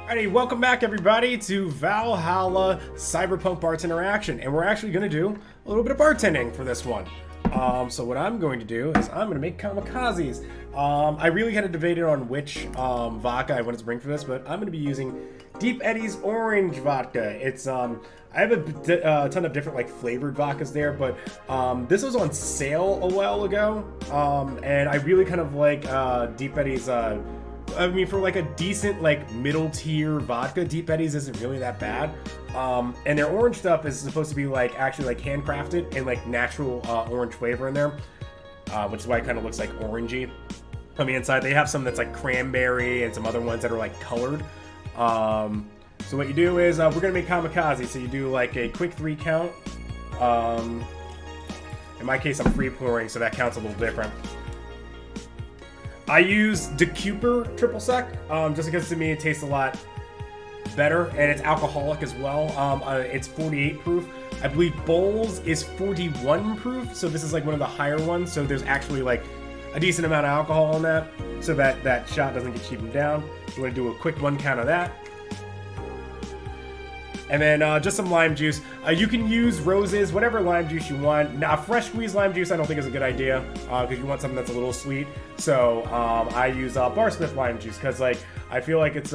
Alrighty, welcome back everybody to Valhalla Cyberpunk Bartender Action, and we're actually going to do a little bit of bartending for this one. So what I'm going to do is I'm going to make kamikazes. I really had to debate on which vodka I wanted to bring for this, but I'm going to be using Deep Eddy's Orange Vodka. It's I have a ton of different like flavored vodkas there, but this was on sale a while ago, and I really kind of like Deep Eddy's. I mean, for like a decent like middle tier vodka, Deep Eddy's isn't really that bad. And their orange stuff is supposed to be like actually like handcrafted and like natural orange flavor in there, which is why it kind of looks like orangey on the inside. They have some that's like cranberry and some other ones that are like colored. So what you do is we're gonna make kamikaze. So you do like a quick 3 count. In my case, I'm free pouring, so that counts a little different. I use the Cooper triple sec, just because to me it tastes a lot better, and it's alcoholic as well. It's 48 proof. I believe Bowls is 41 proof, so this is like one of the higher ones. So there's actually like a decent amount of alcohol in that, so that shot doesn't get cheapened down. You want to do a quick 1 count of that. And then just some lime juice. You can use roses, whatever lime juice you want. Now, fresh squeezed lime juice I don't think is a good idea, because you want something that's a little sweet. So I use Barsmith lime juice, because like I feel like it's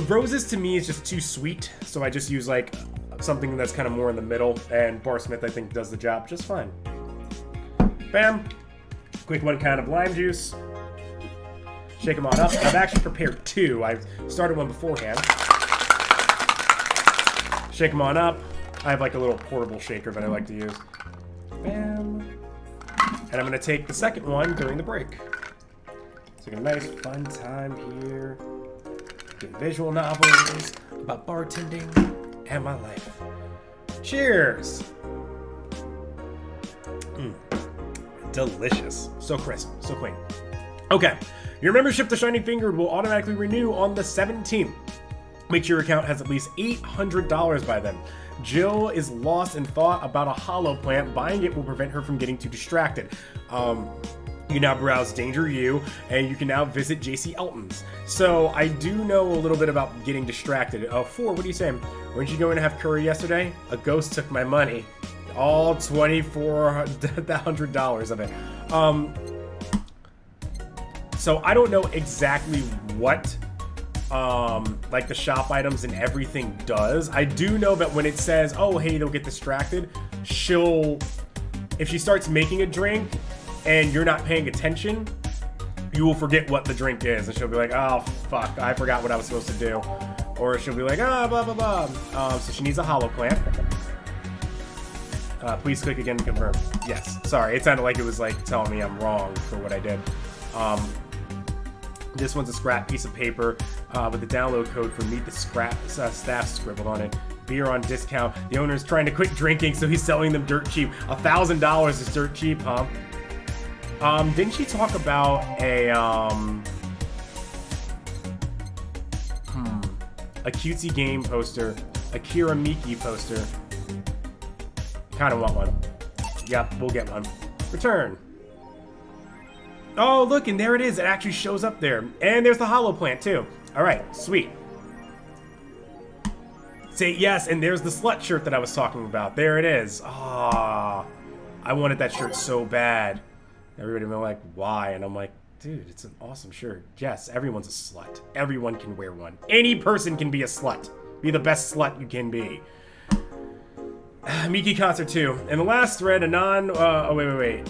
roses to me is just too sweet. So I just use like something that's kind of more in the middle, and Barsmith I think does the job just fine. Bam! Quick 1 count of lime juice. Shake them on up. I've actually prepared 2. I started one beforehand. Shake them on up. I have like a little portable shaker that I like to use. Bam. And I'm gonna take the second one during the break. So a nice fun time here. Get visual novels about bartending and my life. Cheers. Delicious. So crisp, so clean. Okay, your membership to Shining Fingered will automatically renew on the 17th. Make sure your account has at least $800 by then. Jill is lost in thought about a hollow plant. Buying it will prevent her from getting too distracted. You can now browse Danger U, and you can now visit JC Elton's. So I do know a little bit about getting distracted. 4, what are you saying? Weren't you going to have curry yesterday? A ghost took my money. All $2,400 of it. So I don't know exactly what like the shop items and everything does. I do know that when it says, oh hey, they'll get distracted, if she starts making a drink and you're not paying attention, you will forget what the drink is, and she'll be like, oh fuck, I forgot what I was supposed to do. Or she'll be like, blah blah blah. So she needs a hollow plant. Please click again to confirm. Yes, sorry, it sounded like it was like telling me I'm wrong for what I did. This one's a scrap piece of paper with the download code for Meet the Scrap staff scribbled on it. Beer on discount. The owner's trying to quit drinking, so he's selling them dirt cheap. $1,000 is dirt cheap, huh? Didn't she talk about a cutesy game poster, a Kira MIKI poster? Kind of want one. Yep, we'll get one. Return. Oh, look, and there it is. It actually shows up there. And there's the hollow plant, too. All right, sweet. Say yes, and there's the slut shirt that I was talking about. There it is. Ah, I wanted that shirt so bad. Everybody was like, why? And I'm like, dude, it's an awesome shirt. Yes, everyone's a slut. Everyone can wear one. Any person can be a slut. Be the best slut you can be. Miki concert 2. In the last thread, oh, wait.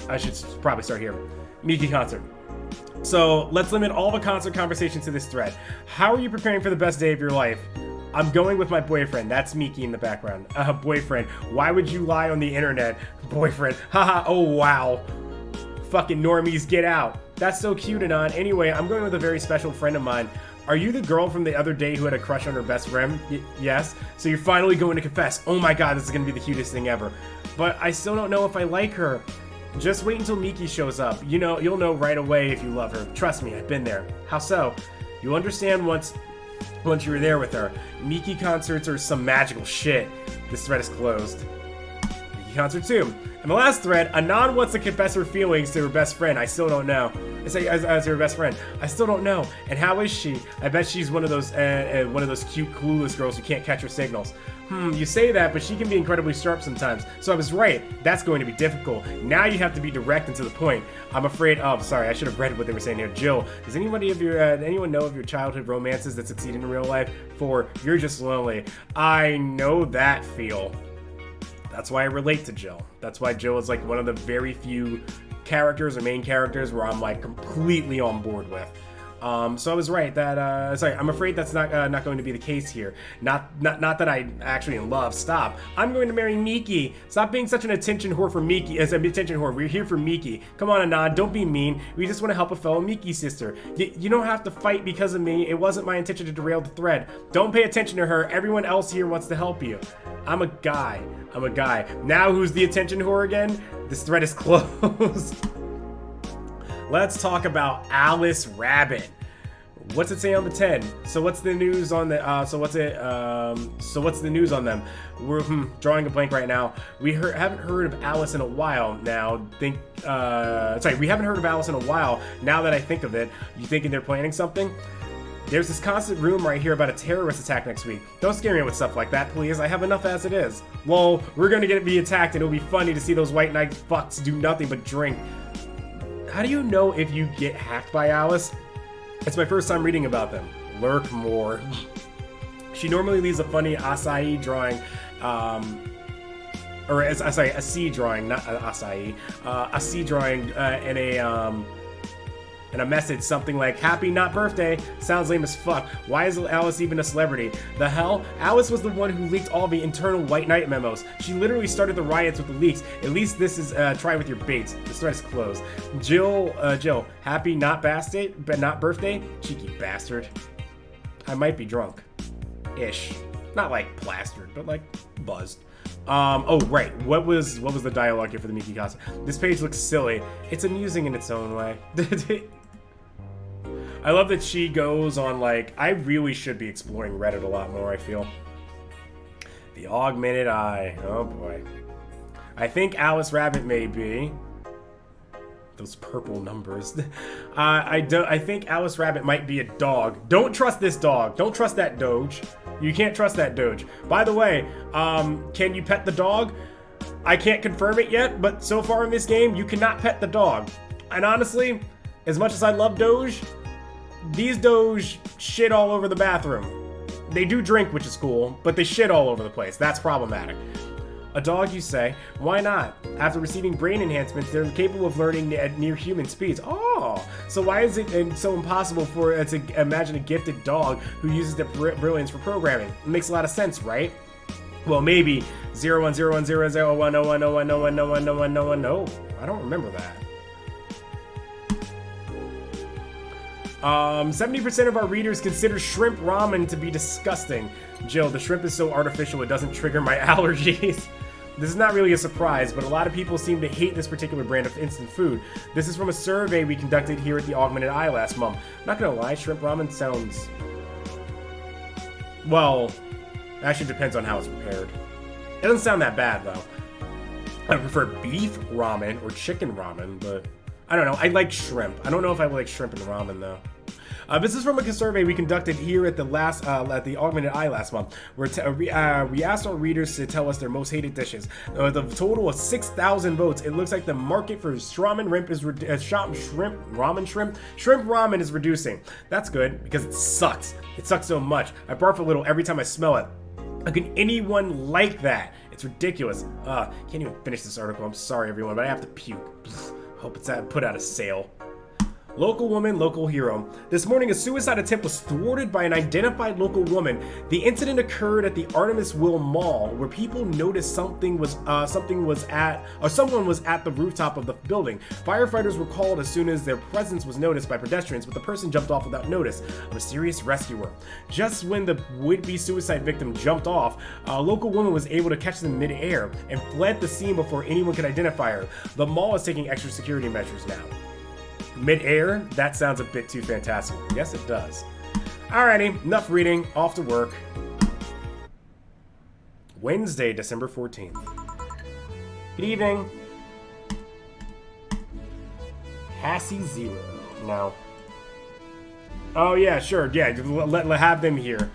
I should probably start here. Miki concert. So let's limit all the concert conversations to this thread. How are you preparing for the best day of your life? I'm going with my boyfriend. That's Miki in the background. Boyfriend. Why would you lie on the internet? Boyfriend. Haha. Oh, wow. Fucking normies, get out. That's so cute, Anon. Anyway, I'm going with a very special friend of mine. Are you the girl from the other day who had a crush on her best friend? Yes. So you're finally going to confess. Oh my god, this is going to be the cutest thing ever. But I still don't know if I like her. Just wait until Miki shows up. You know, you'll know right away if you love her. Trust me, I've been there. How so? You'll understand once you were there with her. Miki concerts are some magical shit. This thread is closed. Miki concert 2. In the last thread, Anon wants to confess her feelings to her best friend. I still don't know. as her best friend. I still don't know. And how is she? I bet she's one of those cute, clueless girls who can't catch her signals. You say that, but she can be incredibly sharp sometimes. So I was right. That's going to be difficult. Now you have to be direct and to the point. I'm afraid of. Sorry, I should have read what they were saying here. Jill, does anyone know of your childhood romances that succeed in real life? 4, you're just lonely. I know that feel. That's why I relate to Jill. That's why Jill is like one of the very few characters or main characters where I'm like completely on board with. So I was right that, sorry, I'm afraid that's not going to be the case here. Not that I'm actually in love. Stop. I'm going to marry Miki. Stop being such an attention whore for Miki. As an attention whore, we're here for Miki. Come on, Anand, don't be mean. We just want to help a fellow Miki sister. You don't have to fight because of me. It wasn't my intention to derail the thread. Don't pay attention to her. Everyone else here wants to help you. I'm a guy. Now who's the attention whore again? This thread is closed. Let's talk about Alice Rabbit. What's it say on the 10? So what's the news on the so what's the news on them? We're drawing a blank right now. We haven't heard of Alice in a while now. We haven't heard of Alice in a while. Now that I think of it, you thinking they're planning something? There's this constant rumor I hear about a terrorist attack next week. Don't scare me with stuff like that, please. I have enough as it is. Well, we're gonna be attacked, and it'll be funny to see those white knight fucks do nothing but drink. How do you know if you get hacked by Alice? It's my first time reading about them. Lurk more. She normally leaves a funny acai drawing, a C drawing, not acai, a C drawing and a message something like, happy not birthday. Sounds lame as fuck. Why is Alice even a celebrity? The hell? Alice was the one who leaked all the internal White Knight memos. She literally started the riots with the leaks. At least this is try with your baits. This thread is closed. Jill, happy not birthday? Cheeky bastard. I might be drunk. Ish. Not like plastered, but like buzzed. Oh right, what was the dialogue here for the Miki Casa? This page looks silly. It's amusing in its own way. I love that she goes on like, I really should be exploring Reddit a lot more, I feel. The augmented eye, oh boy. I think Alice Rabbit may be. Those purple numbers. I think Alice Rabbit might be a dog. Don't trust this dog. Don't trust that Doge. You can't trust that Doge. By the way, can you pet the dog? I can't confirm it yet, but so far in this game, you cannot pet the dog. And honestly, as much as I love Doge, these Doge shit all over the bathroom. They do drink, which is cool, but they shit all over the place. That's problematic. A dog, you say? Why not? After receiving brain enhancements, they're capable of learning at near human speeds. Oh, so why is it so impossible for to imagine a gifted dog who uses their brilliance for programming? It makes a lot of sense, right? Well, maybe 01010010101010101010. No, I don't remember that. 70% of our readers consider shrimp ramen to be disgusting. Jill, the shrimp is so artificial it doesn't trigger my allergies. This is not really a surprise, but a lot of people seem to hate this particular brand of instant food. This is from a survey we conducted here at the Augmented Eye last month. Not gonna lie, shrimp ramen sounds... Well, actually depends on how it's prepared. It doesn't sound that bad, though. I prefer beef ramen or chicken ramen, but... I don't know. I like shrimp. I don't know if I like shrimp in ramen though. This is from a survey we conducted here at the Augmented Eye last month, where we asked our readers to tell us their most hated dishes. With a total of 6,000 votes, it looks like the market for shrimp ramen is reducing. That's good because it sucks. It sucks so much. I barf a little every time I smell it. How can anyone like that? It's ridiculous. Can't even finish this article. I'm sorry, everyone, but I have to puke. Hope it's put out of sale. Local woman, local hero. This morning, a suicide attempt was thwarted by an identified local woman. The incident occurred at the Artemis Will Mall, where people noticed someone was at the rooftop of the building. Firefighters were called as soon as their presence was noticed by pedestrians, but the person jumped off without notice. A mysterious rescuer. Just when the would-be suicide victim jumped off, a local woman was able to catch them mid-air and fled the scene before anyone could identify her. The mall is taking extra security measures now. Mid-air? That sounds a bit too fantastic. Yes, it does. Alrighty, enough reading. Off to work. Wednesday, December 14th. Good evening. Hassie Zero. No. Oh, yeah, sure. Yeah, let have them here.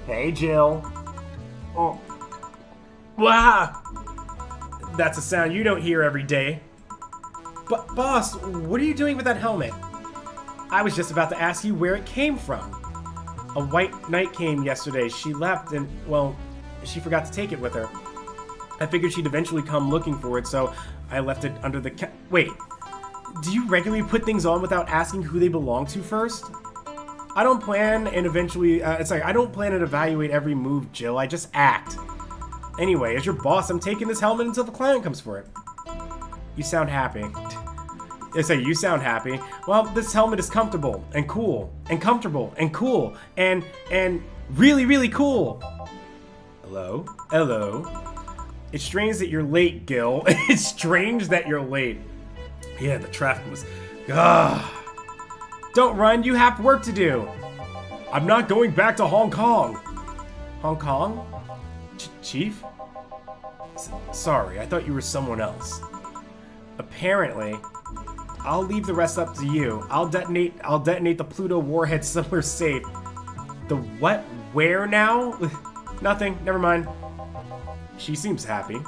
Hey, Jill. Oh. Wow. That's a sound you don't hear every day. But, boss, what are you doing with that helmet? I was just about to ask you where it came from. A white knight came yesterday. She left and, well, she forgot to take it with her. I figured she'd eventually come looking for it, so I left it under the Wait, do you regularly put things on without asking who they belong to first? I don't plan and I don't plan and evaluate every move, Jill. I just act. Anyway, as your boss, I'm taking this helmet until the client comes for it. You sound happy. You sound happy. Well, this helmet is comfortable and cool and comfortable and cool and really, really cool. Hello? Hello? It's strange that you're late, Gil. It's strange that you're late. Yeah, the traffic was... Don't run, you have work to do. I'm not going back to Hong Kong. Hong Kong? Chief? Sorry, I thought you were someone else. Apparently, I'll leave the rest up to you. I'll detonate the Pluto warhead somewhere safe. The what? Where now? Nothing, never mind. She seems happy.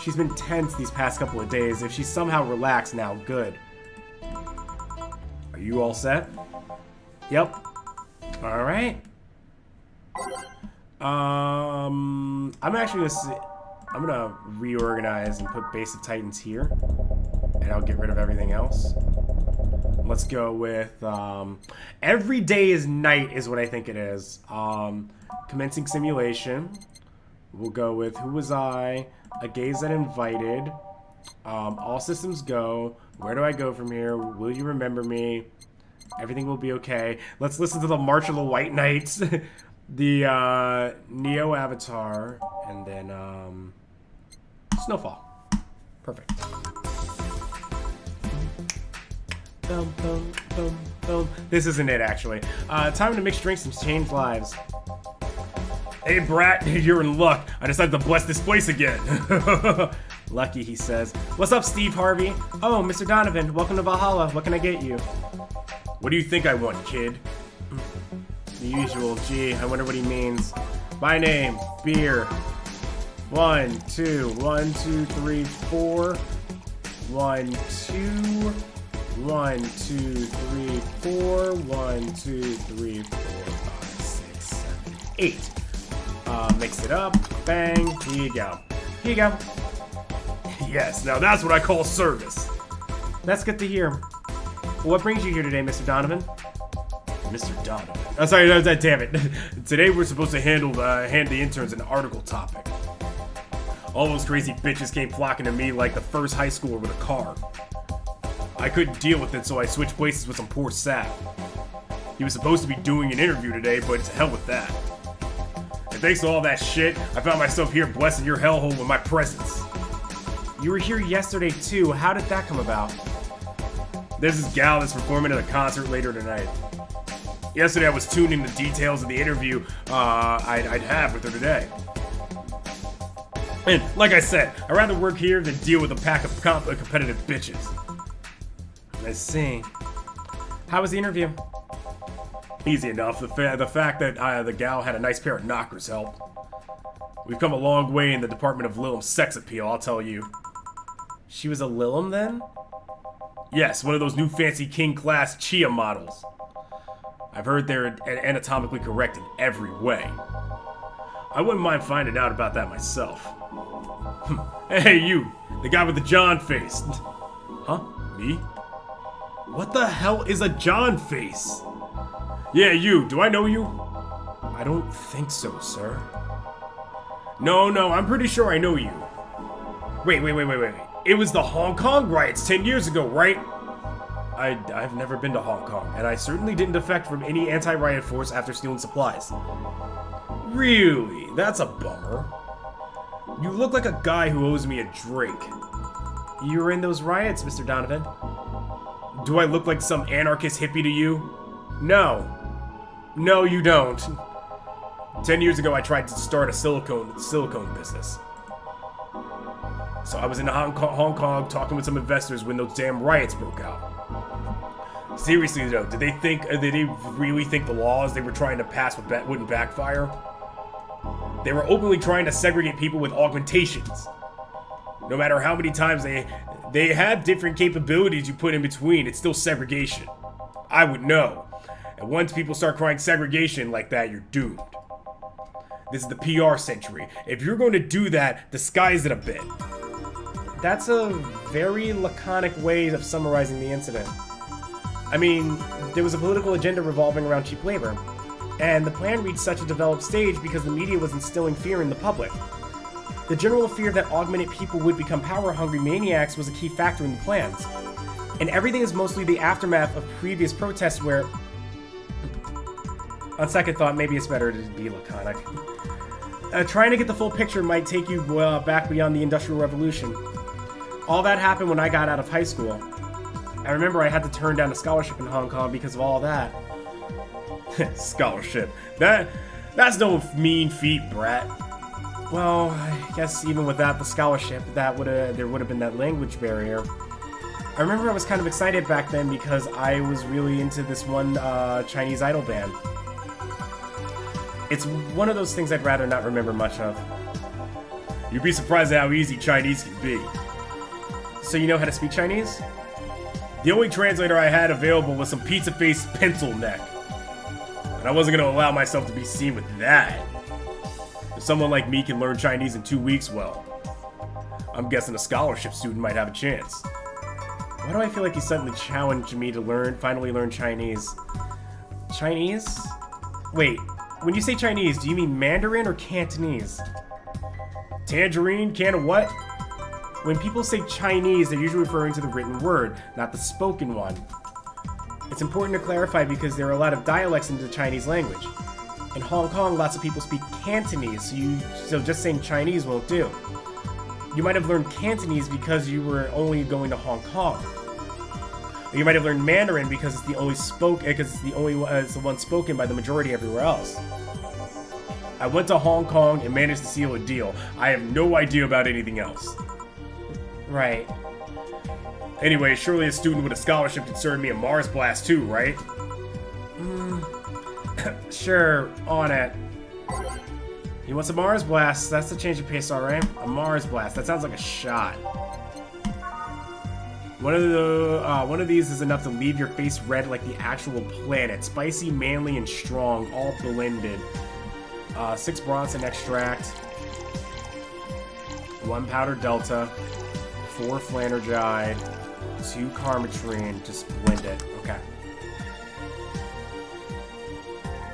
She's been tense these past couple of days. If she's somehow relaxed now, good. Are you all set? Yep. All right. I'm actually I'm gonna reorganize and put Base of Titans here, and I'll get rid of everything else. Let's go with every day is night is what I think it is. Commencing simulation. We'll go with who was I? A gaze that invited. All systems go. Where do I go from here? Will you remember me? Everything will be okay. Let's listen to the March of the White Knights. The Neo Avatar, and then Snowfall. Perfect. Boom, boom, boom, boom. This isn't it, actually. Time to mix drinks and change lives. Hey, brat, you're in luck. I decided to bless this place again. Lucky, he says. What's up, Steve Harvey? Oh, Mr. Donovan, welcome to Valhalla. What can I get you? What do you think I want, kid? The usual. Gee, I wonder what he means. My name, beer. 1, 2, 1, 2, 3, 4. 1, 2. 1, 2, 3, 4. 1, 2, 3, 4, 5, 6, 7, 8. Mix it up. Bang. Here you go. Here you go. Yes, now that's what I call service. That's good to hear. Well, what brings you here today, Mr. Donovan? Mr. Donovan. Oh, sorry, damn it. Today we're supposed to hand the interns an article topic. All those crazy bitches came flocking to me like the first high schooler with a car. I couldn't deal with it, so I switched places with some poor sap. He was supposed to be doing an interview today, but to hell with that. And thanks to all that shit, I found myself here blessing your hellhole with my presence. You were here yesterday too. How did that come about? There's this gal that's performing at a concert later tonight. Yesterday I was tuning the details of the interview I'd have with her today. And like I said, I'd rather work here than deal with a pack of competitive bitches. I see. How was the interview? Easy enough. The fact that the gal had a nice pair of knockers helped. We've come a long way in the department of Lilum's sex appeal, I'll tell you. She was a Lilum then? Yes, one of those new fancy king-class Chia models. I've heard they're anatomically correct in every way. I wouldn't mind finding out about that myself. Hey, you! The guy with the John face. Huh? Me? What the hell is a John face? Yeah, you. Do I know you? I don't think so, sir. No, I'm pretty sure I know you. Wait. It was the Hong Kong riots 10 years ago, right? I've never been to Hong Kong, and I certainly didn't defect from any anti-riot force after stealing supplies. Really? That's a bummer. You look like a guy who owes me a drink. You were in those riots, Mr. Donovan. Do I look like some anarchist hippie to you? No. No, you don't. 10 years ago, I tried to start a silicone business. So I was in Hong Kong talking with some investors when those damn riots broke out. Seriously though, did they really think the laws they were trying to pass wouldn't backfire? They were openly trying to segregate people with augmentations. No matter how many times they have different capabilities you put in between, it's still segregation. I would know. And once people start crying segregation like that, you're doomed. This is the PR century. If you're going to do that, disguise it a bit. That's a very laconic way of summarizing the incident. I mean, there was a political agenda revolving around cheap labor, and the plan reached such a developed stage because the media was instilling fear in the public. The general fear that augmented people would become power-hungry maniacs was a key factor in the plans. And everything is mostly the aftermath of previous protests where... On second thought, maybe it's better to be laconic. Trying to get the full picture might take you back beyond the Industrial Revolution. All that happened when I got out of high school. I remember I had to turn down a scholarship in Hong Kong because of all that. Scholarship. That's no mean feat, brat. Well, I guess even without the scholarship, there would have been that language barrier. I remember I was kind of excited back then because I was really into this one Chinese idol band. It's one of those things I'd rather not remember much of. You'd be surprised at how easy Chinese can be. So you know how to speak Chinese? The only translator I had available was some pizza-faced pencil neck. And I wasn't going to allow myself to be seen with that. If someone like me can learn Chinese in 2 weeks, well, I'm guessing a scholarship student might have a chance. Why do I feel like you suddenly challenged me to finally learn Chinese? Chinese? Wait, when you say Chinese, do you mean Mandarin or Cantonese? Tangerine? Can of what? When people say Chinese, they're usually referring to the written word, not the spoken one. It's important to clarify because there are a lot of dialects in the Chinese language. In Hong Kong, lots of people speak Cantonese, so just saying Chinese won't do. You might have learned Cantonese because you were only going to Hong Kong. Or you might have learned Mandarin because it's the one spoken by the majority everywhere else. I went to Hong Kong and managed to seal a deal. I have no idea about anything else. Right. Anyway, surely a student with a scholarship could serve me a Mars Blast too, right? Sure, on it. You want some Mars Blast? That's the change of pace, alright? A Mars Blast. That sounds like a shot. One of these is enough to leave your face red like the actual planet. Spicy, manly, and strong, all blended. 6 Bronson extract. 1 powder Delta. 4 Flanergide. 2 Carmatrine. Just blend it. Okay.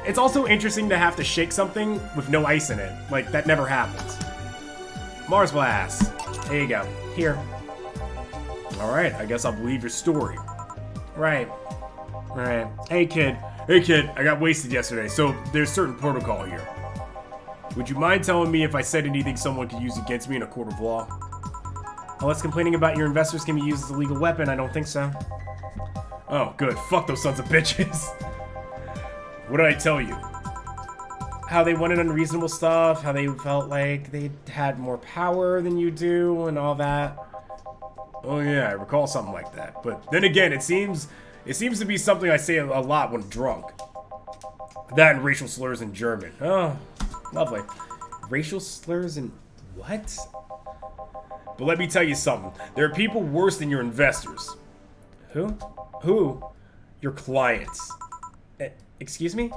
It's also interesting to have to shake something with no ice in it. Like, that never happens. Mars Blast. There you go. Here. Alright, I guess I'll believe your story. Right. Right. Hey kid, I got wasted yesterday, so there's certain protocol here. Would you mind telling me if I said anything someone could use against me in a court of law? Unless complaining about your investors can be used as a legal weapon, I don't think so. Oh, good. Fuck those sons of bitches. What did I tell you? How they wanted unreasonable stuff, how they felt like they had more power than you do, and all that. Oh yeah, I recall something like that. But then again, it seems to be something I say a lot when drunk. That and racial slurs in German. Oh, lovely. Racial slurs in what? But let me tell you something. There are people worse than your investors. Who? Who? Your clients. Excuse me?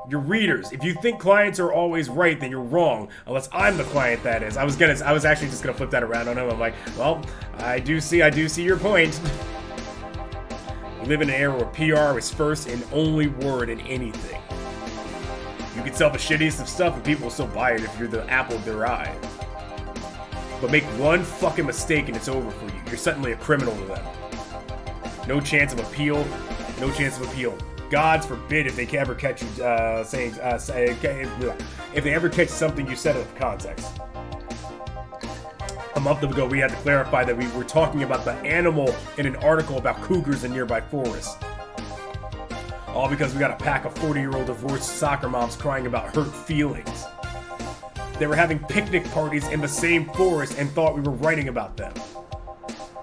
Your readers. If you think clients are always right, then you're wrong. Unless I'm the client, that is. I was actually just gonna flip that around on him. I'm like, well, I do see your point. We live in an era where PR is first and only word in anything. You can sell the shittiest of stuff and people will still buy it if you're the apple of their eye. But make one fucking mistake and it's over for you. You're suddenly a criminal to them. No chance of appeal. No chance of appeal. God forbid if they can ever catch you if they ever catch something you said out of context. A month ago, we had to clarify that we were talking about the animal in an article about cougars in nearby forests. All because we got a pack of 40-year-old divorced soccer moms crying about hurt feelings. They were having picnic parties in the same forest and thought we were writing about them.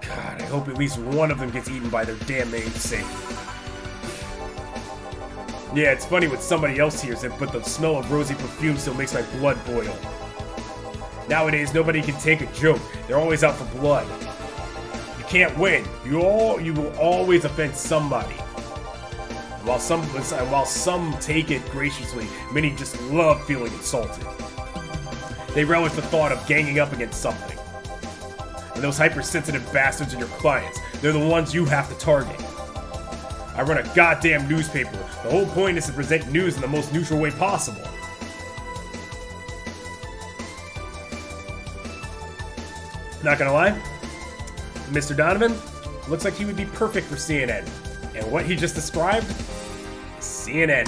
God, I hope at least one of them gets eaten by their damn namesake. Yeah, it's funny when somebody else hears it, but the smell of rosy perfume still makes my blood boil. Nowadays, nobody can take a joke. They're always out for blood. You can't win. You will always offend somebody. While some take it graciously, many just love feeling insulted. They relish the thought of ganging up against something. And those hypersensitive bastards are your clients. They're the ones you have to target. I run a goddamn newspaper. The whole point is to present news in the most neutral way possible. Not gonna lie, Mr. Donovan looks like he would be perfect for CNN. And what he just described? CNN.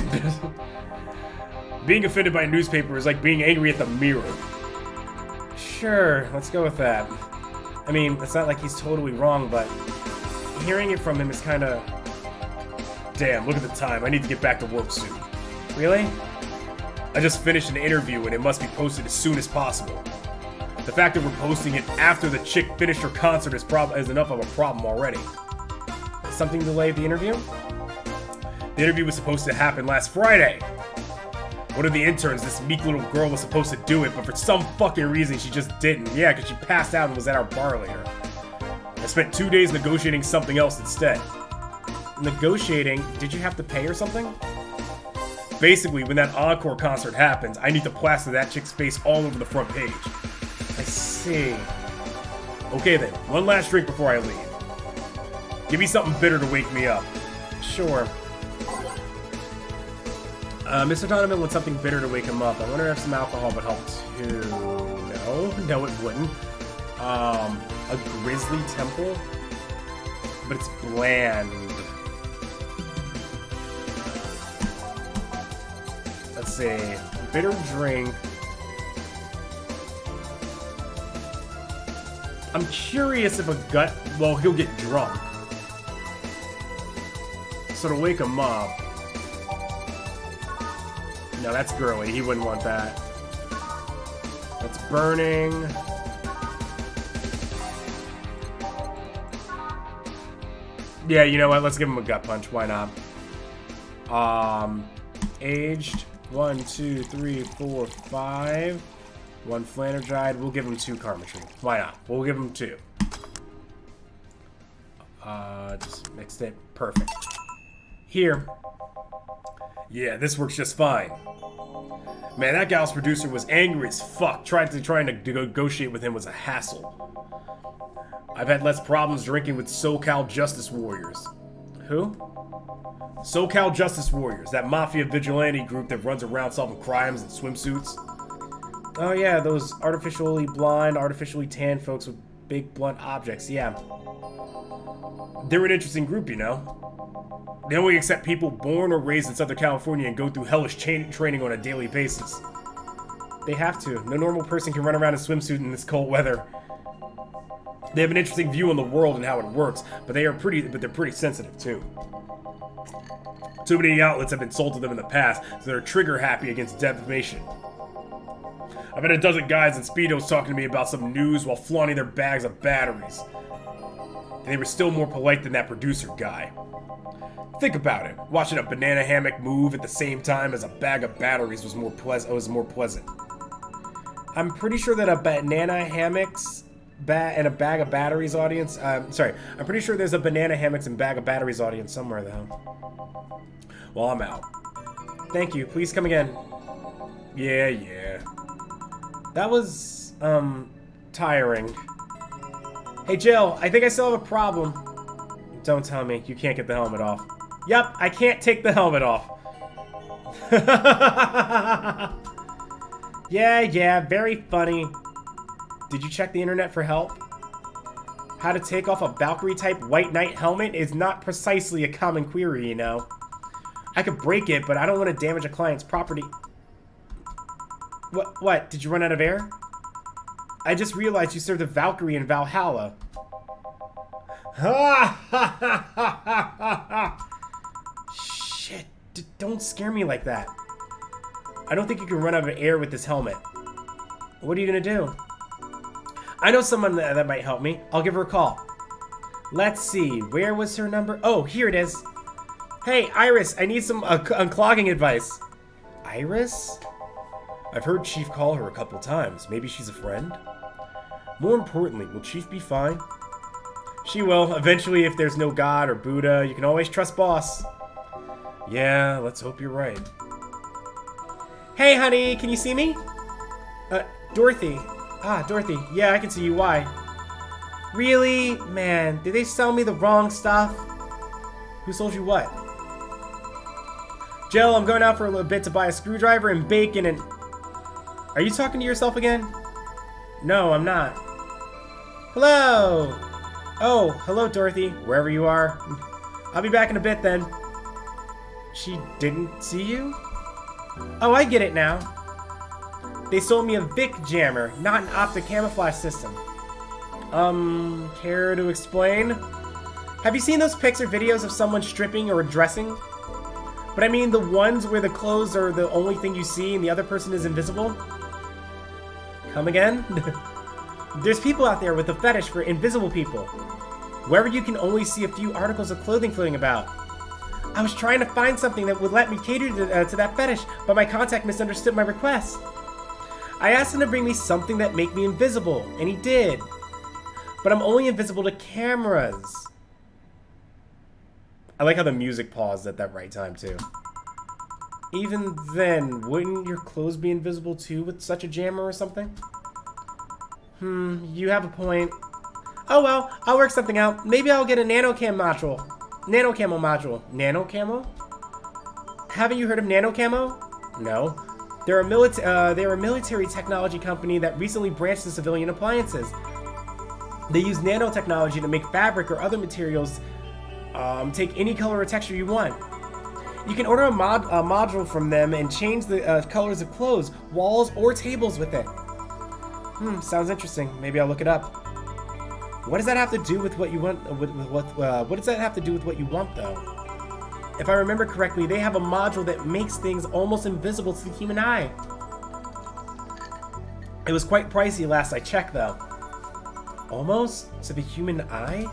Being offended by a newspaper is like being angry at the mirror. Sure, let's go with that. I mean, it's not like he's totally wrong, but hearing it from him is kinda... Damn, look at the time. I need to get back to work soon. Really? I just finished an interview and it must be posted as soon as possible. The fact that we're posting it after the chick finished her concert is enough of a problem already. Something delayed the interview? The interview was supposed to happen last Friday. One of the interns, this meek little girl, was supposed to do it, but for some fucking reason she just didn't. Yeah, because she passed out and was at our bar later. I spent 2 days negotiating something else instead. Negotiating? Did you have to pay or something? Basically, when that encore concert happens, I need to plaster that chick's face all over the front page. I see. Okay then, one last drink before I leave. Give me something bitter to wake me up. Sure. Mr. Donovan wants something bitter to wake him up. I wonder if some alcohol would help too. No, it wouldn't. A grizzly temple? But it's bland. Let's see. Bitter drink. I'm curious if a gut... Well, he'll get drunk. So to wake him up... No, that's girly. He wouldn't want that. That's burning. Yeah, you know what? Let's give him a gut punch. Why not? Aged. 1, 2, 3, 4, 5. 1 Flannergide. We'll give him 2 Karma Tree. Why not? We'll give him 2. Just mixed it. Perfect. Here. Yeah, this works just fine. Man, that gal's producer was angry as fuck. Trying to negotiate with him was a hassle. I've had less problems drinking with SoCal Justice Warriors. Who? SoCal Justice Warriors, that mafia vigilante group that runs around solving crimes in swimsuits. Oh yeah, those artificially blind, artificially tan folks with big blunt objects, yeah. They're an interesting group, you know. They only accept people born or raised in Southern California and go through hellish training on a daily basis. They have to. No normal person can run around in a swimsuit in this cold weather. They have an interesting view on the world and how it works, but they're pretty sensitive too. Too many outlets have insulted them in the past, so they're trigger happy against defamation. I've had a dozen guys in Speedos talking to me about some news while flaunting their bags of batteries. And they were still more polite than that producer guy. Think about it. Watching a banana hammock move at the same time as a bag of batteries was more pleasant. I'm pretty sure that a banana hammocks and a bag of batteries audience. I'm pretty sure there's a banana hammocks and bag of batteries audience somewhere though. Well, I'm out. Thank you. Please come again. Yeah. That was tiring. Hey Jill, I think I still have a problem. Don't tell me. You can't get the helmet off. Yup, I can't take the helmet off. Yeah, very funny. Did you check the internet for help? How to take off a Valkyrie-type White Knight helmet is not precisely a common query, you know. I could break it, but I don't want to damage a client's property. What? Did you run out of air? I just realized you served a Valkyrie in Valhalla. Shit, don't scare me like that. I don't think you can run out of air with this helmet. What are you gonna do? I know someone that might help me. I'll give her a call. Let's see, where was her number? Oh, here it is. Hey, Iris, I need some unclogging advice. Iris? I've heard Chief call her a couple times. Maybe she's a friend? More importantly, will Chief be fine? She will. Eventually, if there's no God or Buddha, you can always trust Boss. Yeah, let's hope you're right. Hey, honey, can you see me? Dorothy. Ah, Dorothy. Yeah, I can see you. Why? Really? Man, did they sell me the wrong stuff? Who sold you what? Jill, I'm going out for a little bit to buy a screwdriver and bacon and... Are you talking to yourself again? No, I'm not. Hello! Oh, hello, Dorothy, wherever you are. I'll be back in a bit then. She didn't see you? Oh, I get it now. They sold me a Vic jammer, not an optic camouflage system. Care to explain? Have you seen those pics or videos of someone stripping or dressing? But I mean the ones where the clothes are the only thing you see and the other person is invisible? Come again? There's people out there with a fetish for invisible people. Wherever you can only see a few articles of clothing floating about. I was trying to find something that would let me cater to that fetish, but my contact misunderstood my request. I asked him to bring me something that make me invisible, and he did. But I'm only invisible to cameras. I like how the music paused at that right time, too. Even then, wouldn't your clothes be invisible, too, with such a jammer or something? You have a point. Oh well, I'll work something out. Maybe I'll get a nanocam module. Nanocamo module. Nanocamo? Haven't you heard of nanocamo? No. They're a military technology company that recently branched to civilian appliances. They use nanotechnology to make fabric or other materials take any color or texture you want. You can order a module from them and change the colors of clothes, walls, or tables with it. Sounds interesting. Maybe I'll look it up. What does that have to do with what you want? What does that have to do with what you want, though? If I remember correctly, they have a module that makes things almost invisible to the human eye. It was quite pricey last I checked, though. Almost to the human eye?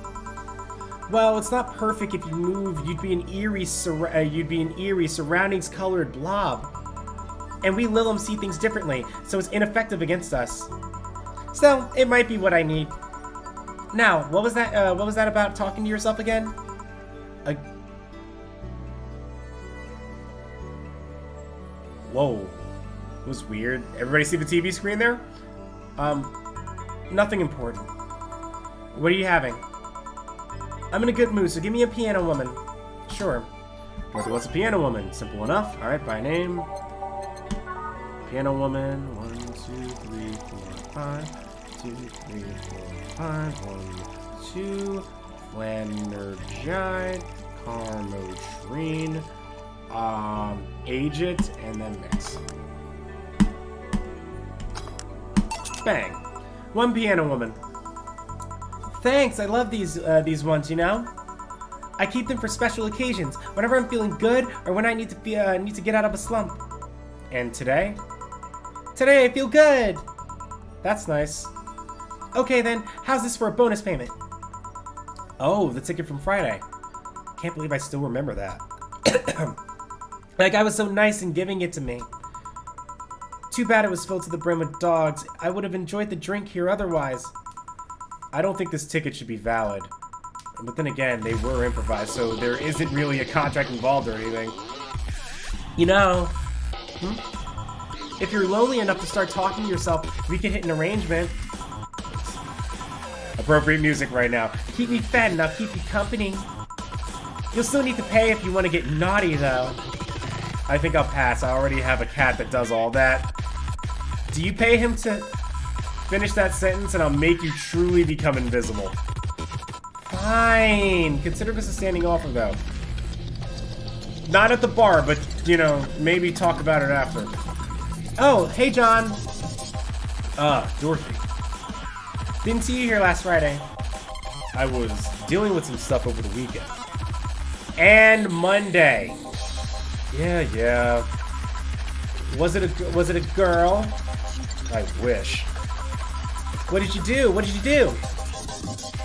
Well, it's not perfect. If you move, you'd be an eerie surroundings-colored blob. And we Lilum see things differently, so it's ineffective against us. So it might be what I need. Now, what was that? What was that about talking to yourself again? Whoa, it was weird. Everybody see the TV screen there? Nothing important. What are you having? I'm in a good mood, so give me a piano woman. Sure. Dorothy wants a piano woman. Simple enough. All right, by name. Piano woman. 1, 2, 3, 4, 5. 2, 3, 4, 5. 1, 2. Flanner Giant. Carmotrine. Age it, and then mix. Bang. 1 piano woman. Thanks, I love these ones, you know? I keep them for special occasions, whenever I'm feeling good or when I need to get out of a slump. And today? Today I feel good! That's nice. Okay then, how's this for a bonus payment? Oh, the ticket from Friday. Can't believe I still remember that. That guy was so nice in giving it to me. Too bad it was filled to the brim with dogs. I would have enjoyed the drink here otherwise. I don't think this ticket should be valid. But then again, they were improvised, so there isn't really a contract involved or anything. You know, if you're lonely enough to start talking to yourself, we could hit an arrangement. Appropriate music right now. Keep me fed and I'll keep you company. You'll still need to pay if you want to get naughty, though. I think I'll pass. I already have a cat that does all that. Do you pay him to finish that sentence and I'll make you truly become invisible? Fine. Consider this a standing offer, though. Not at the bar, but, you know, maybe talk about it after. Oh, hey, John. Dorothy. Didn't see you here last Friday. I was dealing with some stuff over the weekend. And Monday. Yeah. Was it a girl? I wish. What did you do?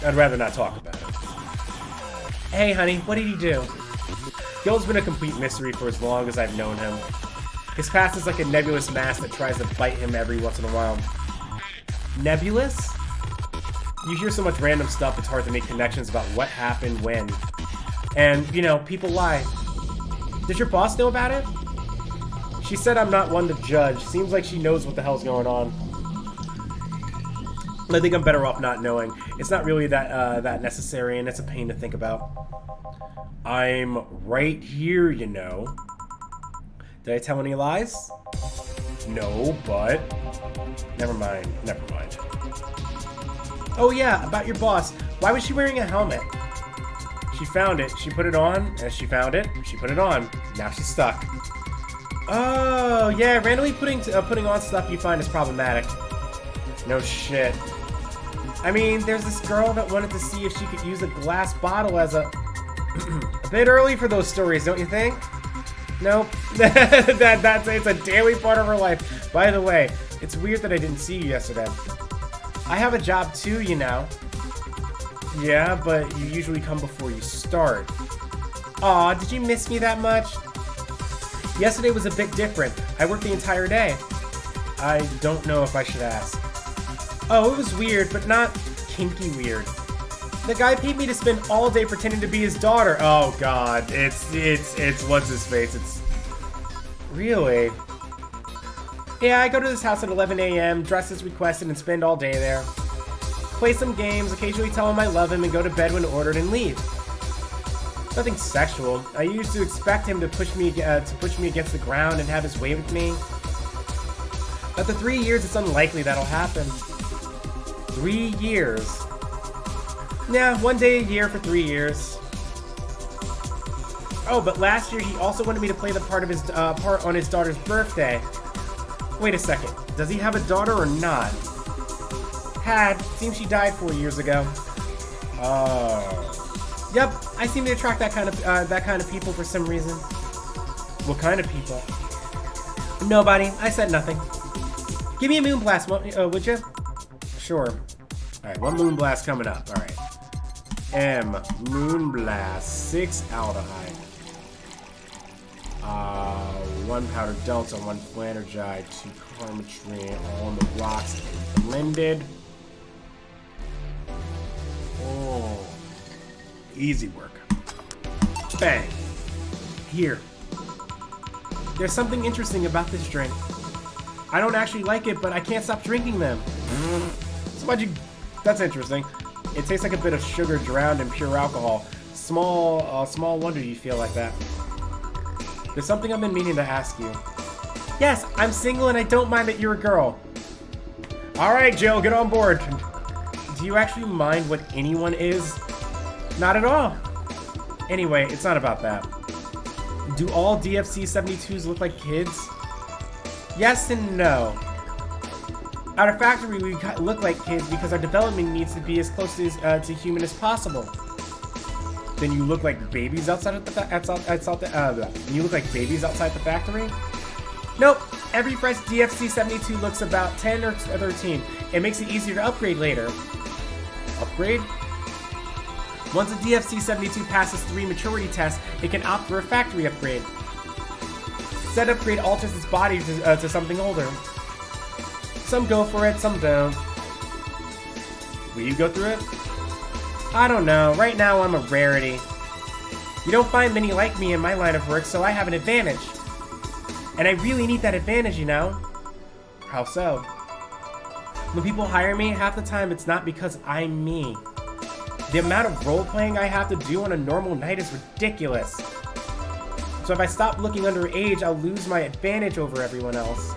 I'd rather not talk about it. Hey, honey, what did you do? Gil's been a complete mystery for as long as I've known him. His past is like a nebulous mass that tries to bite him every once in a while. Nebulous? You hear so much random stuff, it's hard to make connections about what happened when. And, you know, people lie. Does your boss know about it? She said I'm not one to judge. Seems like she knows what the hell's going on. I think I'm better off not knowing. It's not really that necessary, and it's a pain to think about. I'm right here, you know. Did I tell any lies? No, but... Never mind. Oh yeah, about your boss. Why was she wearing a helmet? She found it. She put it on. As she found it, she put it on. Now she's stuck. Oh, yeah. Randomly putting on stuff you find is problematic. No shit. I mean, there's this girl that wanted to see if she could use a glass bottle as a... a bit early for those stories, don't you think? Nope. It's a daily part of her life. By the way, it's weird that I didn't see you yesterday. I have a job too, you know. Yeah, but you usually come before you start. Aw, did you miss me that much? Yesterday was a bit different. I worked the entire day. I don't know if I should ask. Oh, it was weird, but not kinky weird. The guy paid me to spend all day pretending to be his daughter. Oh god, it's what's his face? It's really. Yeah, I go to this house at 11 a.m., dress as requested, and spend all day there. Play some games, occasionally tell him I love him, and go to bed when ordered and leave. Nothing sexual. I used to expect him to push me against the ground and have his way with me. After 3 years, it's unlikely that'll happen. 3 years. Yeah, 1 day a year for 3 years. Oh, but last year he also wanted me to play the part on his daughter's birthday. Wait a second. Does he have a daughter or not? Had. Seems she died 4 years ago. Oh. Yep. I seem to attract that kind of people for some reason. What kind of people? Nobody. I said nothing. Give me a moonblast, would you? Sure. All right. One moonblast coming up. All right. M. Moonblast. 6 aldehyde. 1 powder delta, 1 flanergide, 2 carmetrine, all on the rocks, blended. Oh, easy work. Bang. Here. There's something interesting about this drink. I don't actually like it, but I can't stop drinking them. So why'd you... That's interesting. It tastes like a bit of sugar drowned in pure alcohol. Small wonder you feel like that. There's something I've been meaning to ask you. Yes, I'm single and I don't mind that you're a girl. Alright, Jill, get on board. Do you actually mind what anyone is? Not at all. Anyway, it's not about that. Do all DFC 72s look like kids? Yes and no. At our factory, we look like kids because our development needs to be as close to human as possible. Then you look like babies outside of you look like babies outside the factory? Nope. Every fresh DFC 72 looks about 10 or 13. It makes it easier to upgrade later. Upgrade? Once a DFC 72 passes 3 maturity tests, it can opt for a factory upgrade. Said upgrade alters its body to something older. Some go for it, some don't. Will you go through it? I don't know. Right now, I'm a rarity. You don't find many like me in my line of work, so I have an advantage. And I really need that advantage, you know? How so? When people hire me, half the time it's not because I'm me. The amount of role-playing I have to do on a normal night is ridiculous. So if I stop looking underage, I'll lose my advantage over everyone else.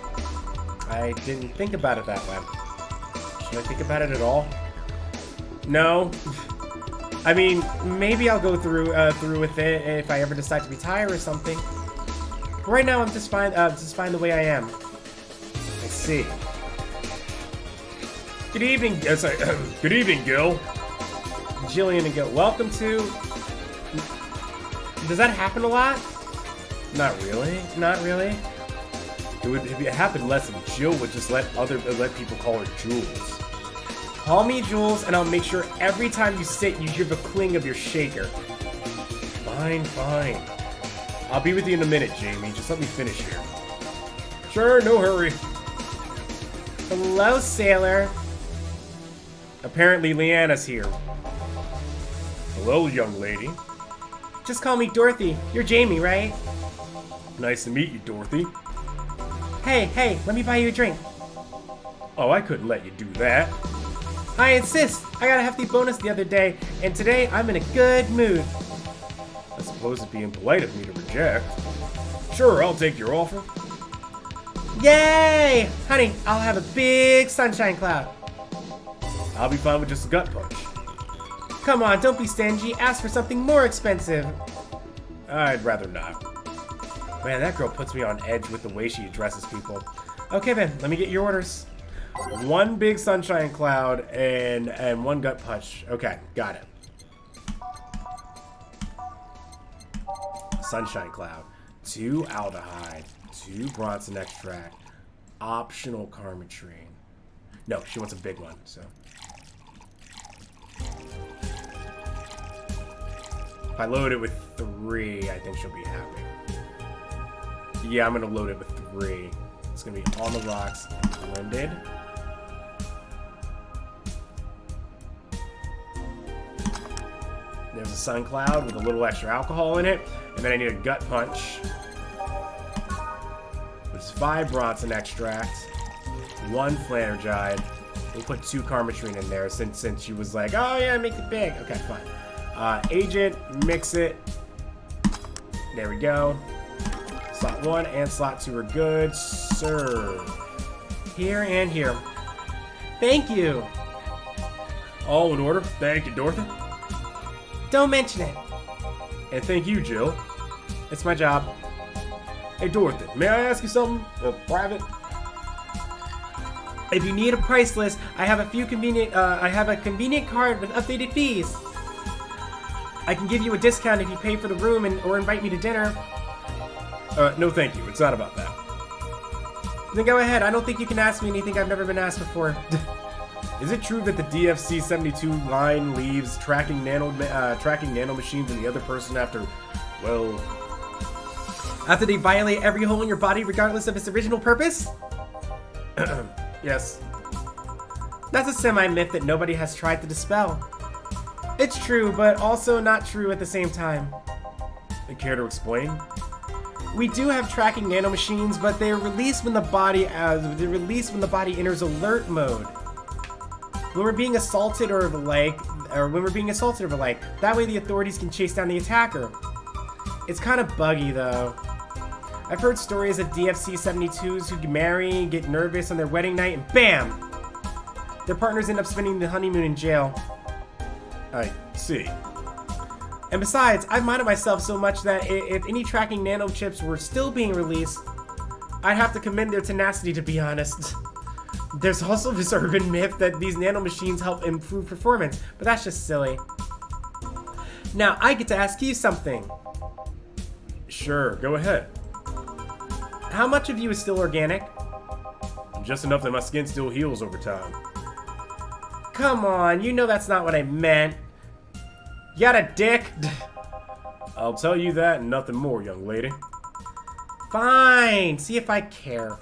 I didn't think about it that way. Should I think about it at all? No. I mean, maybe I'll go through with it if I ever decide to retire or something. But right now, I'm just fine the way I am. I see. Good evening. Good evening, Gil. Jillian and Gil. Welcome to. Does that happen a lot? Not really. Not really. It would happen less if Jill would just let people call her Jules. Call me Jules, and I'll make sure every time you sit, you give a cling of your shaker. Fine, fine. I'll be with you in a minute, Jamie. Just let me finish here. Sure, no hurry. Hello, sailor. Apparently, Leanna's here. Hello, young lady. Just call me Dorothy. You're Jamie, right? Nice to meet you, Dorothy. Hey, let me buy you a drink. Oh, I couldn't let you do that. I insist. I got a hefty bonus the other day, and today I'm in a good mood. I suppose it's being polite of me to reject. Sure, I'll take your offer. Yay! Honey, I'll have a big sunshine cloud. I'll be fine with just a gut punch. Come on, don't be stingy. Ask for something more expensive. I'd rather not. Man, that girl puts me on edge with the way she addresses people. Okay then, let me get your orders. One big sunshine cloud and one gut punch. Okay, got it. Sunshine cloud. 2 aldehyde. 2 Bronson extract. Optional carmetrine. No, she wants a big one, so. If I load it with 3, I think she'll be happy. Yeah, I'm gonna load it with 3. It's gonna be on the rocks and blended. There's a sun cloud with a little extra alcohol in it, and then I need a gut punch. Which is 5 Bronson extract, 1 Flanergide. We'll put 2 Carmetrine in there since she was like, oh yeah, make it big. Okay, fine. Agent, mix it. There we go. Slot 1 and slot 2 are good. Serve. Here and here. Thank you. All in order. Thank you, Dorothy. Don't mention it. And thank you, Jill. It's my job. Hey, Dorothy, may I ask you something? Private? If you need a price list, I have a convenient card with updated fees. I can give you a discount if you pay for the room or invite me to dinner. No thank you. It's not about that. Then go ahead. I don't think you can ask me anything I've never been asked before. Is it true that the DFC-72 line leaves tracking nanomachines in the other person after they violate every hole in your body regardless of its original purpose? Yes. That's a semi-myth that nobody has tried to dispel. It's true, but also not true at the same time. Care to explain? We do have tracking nanomachines, but they're released when the body enters alert mode. When we're being assaulted or the like, that way the authorities can chase down the attacker. It's kind of buggy though. I've heard stories of DFC-72s who marry, get nervous on their wedding night, and BAM! Their partners end up spending the honeymoon in jail. I see. And besides, I've minded myself so much that if any tracking nanochips were still being released, I'd have to commend their tenacity, to be honest. There's also this urban myth that these nanomachines help improve performance, but that's just silly. Now, I get to ask you something. Sure, go ahead. How much of you is still organic? Just enough that my skin still heals over time. Come on, you know that's not what I meant. You got a dick? I'll tell you that and nothing more, young lady. Fine, see if I care.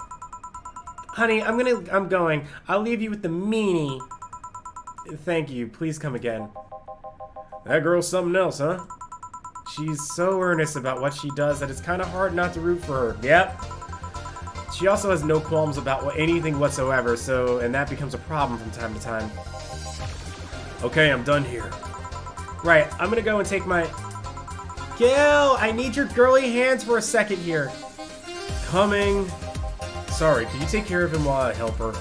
Honey, I'm going. I'll leave you with the meanie. Thank you, please come again. That girl's something else, huh? She's so earnest about what she does that it's kind of hard not to root for her. Yep. She also has no qualms about anything whatsoever, and that becomes a problem from time to time. Okay, I'm done here. Right, I'm gonna go and take my... Gil, I need your girly hands for a second here. Coming. Sorry, can you take care of him while I help her?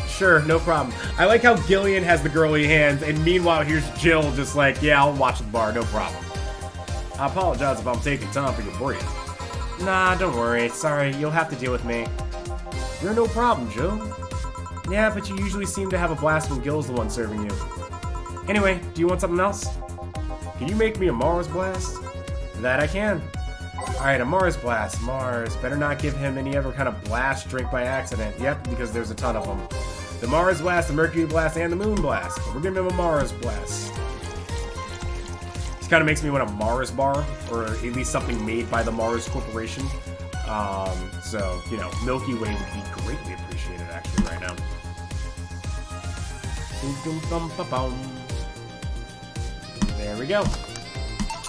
Sure, no problem. I like how Gillian has the girly hands, and meanwhile here's Jill just like, yeah, I'll watch the bar, no problem. I apologize if I'm taking time for your break. Nah, don't worry. Sorry, you'll have to deal with me. You're no problem, Jill. Yeah, but you usually seem to have a blast when Gil's the one serving you. Anyway, do you want something else? Can you make me a Mars Blast? That I can. Alright, a Mars Blast. Mars. Better not give him any other kind of blast drink by accident. Yep, because there's a ton of them. The Mars Blast, the Mercury Blast, and the Moon Blast. But we're giving him a Mars Blast. kind of makes me want a Mars bar, or at least something made by the Mars Corporation. So, you know, Milky Way would be greatly appreciated actually right now. There we go.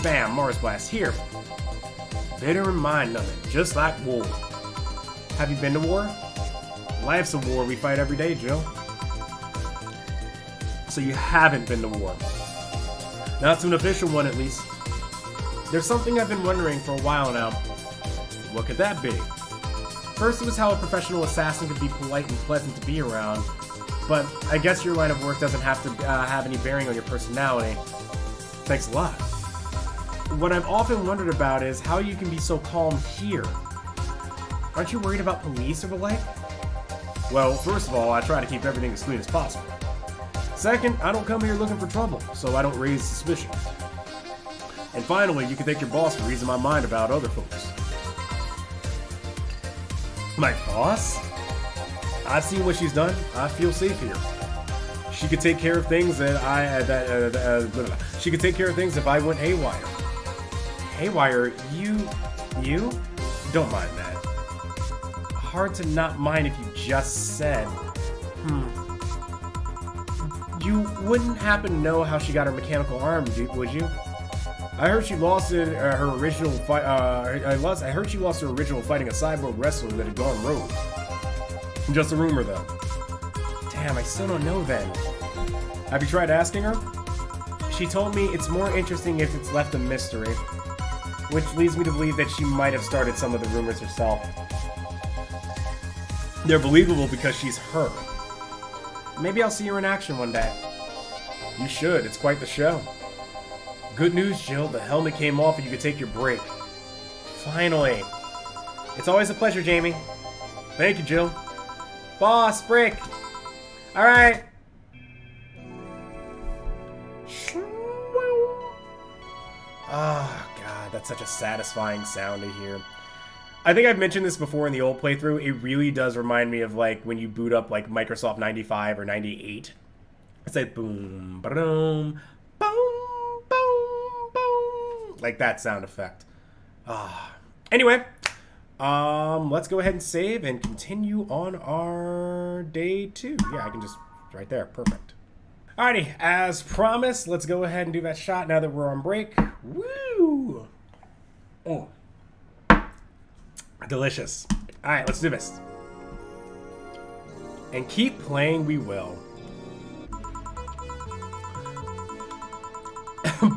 Bam, Mars Blast here. Better in mind nothing, just like war. Have you been to war? Life's a war we fight every day, Jill. So you haven't been to war. Not to an official one, at least. There's something I've been wondering for a while now. What could that be? First, it was how a professional assassin could be polite and pleasant to be around. But I guess your line of work doesn't have to have any bearing on your personality. Thanks a lot. What I've often wondered about is how you can be so calm here. Aren't you worried about police or the like? Well, first of all, I try to keep everything as clean as possible. Second, I don't come here looking for trouble, so I don't raise suspicion. And finally, you can thank your boss for easing my mind about other folks. My boss? I've seen what she's done. I feel safe here. She could take care of things she could take care of things if I went haywire. Haywire? You? Don't mind that. Hard to not mind if you just said. You wouldn't happen to know how she got her mechanical arm, would you? I heard she lost her original fight. I heard she lost her original fighting a cyborg wrestler that had gone rogue. Just a rumor, though. Damn, I still don't know then. Have you tried asking her? She told me it's more interesting if it's left a mystery, which leads me to believe that she might have started some of the rumors herself. They're believable because she's her. Maybe I'll see her in action one day. You should. It's quite the show. Good news, Jill. The helmet came off and you could take your break. Finally. It's always a pleasure, Jamie. Thank you, Jill. Boss, break. All right. Oh, God. That's such a satisfying sound to hear. I think I've mentioned this before in the old playthrough. It really does remind me of like when you boot up like Microsoft 95 or 98. It's like boom, ba-dum, boom, boom, boom. Like that sound effect. Anyway, let's go ahead and save and continue on our day 2. Yeah, I can just right there. Perfect. Alrighty, as promised, let's go ahead and do that shot now that we're on break. Woo! Oh. Delicious. Alright, let's do this. And keep playing we will.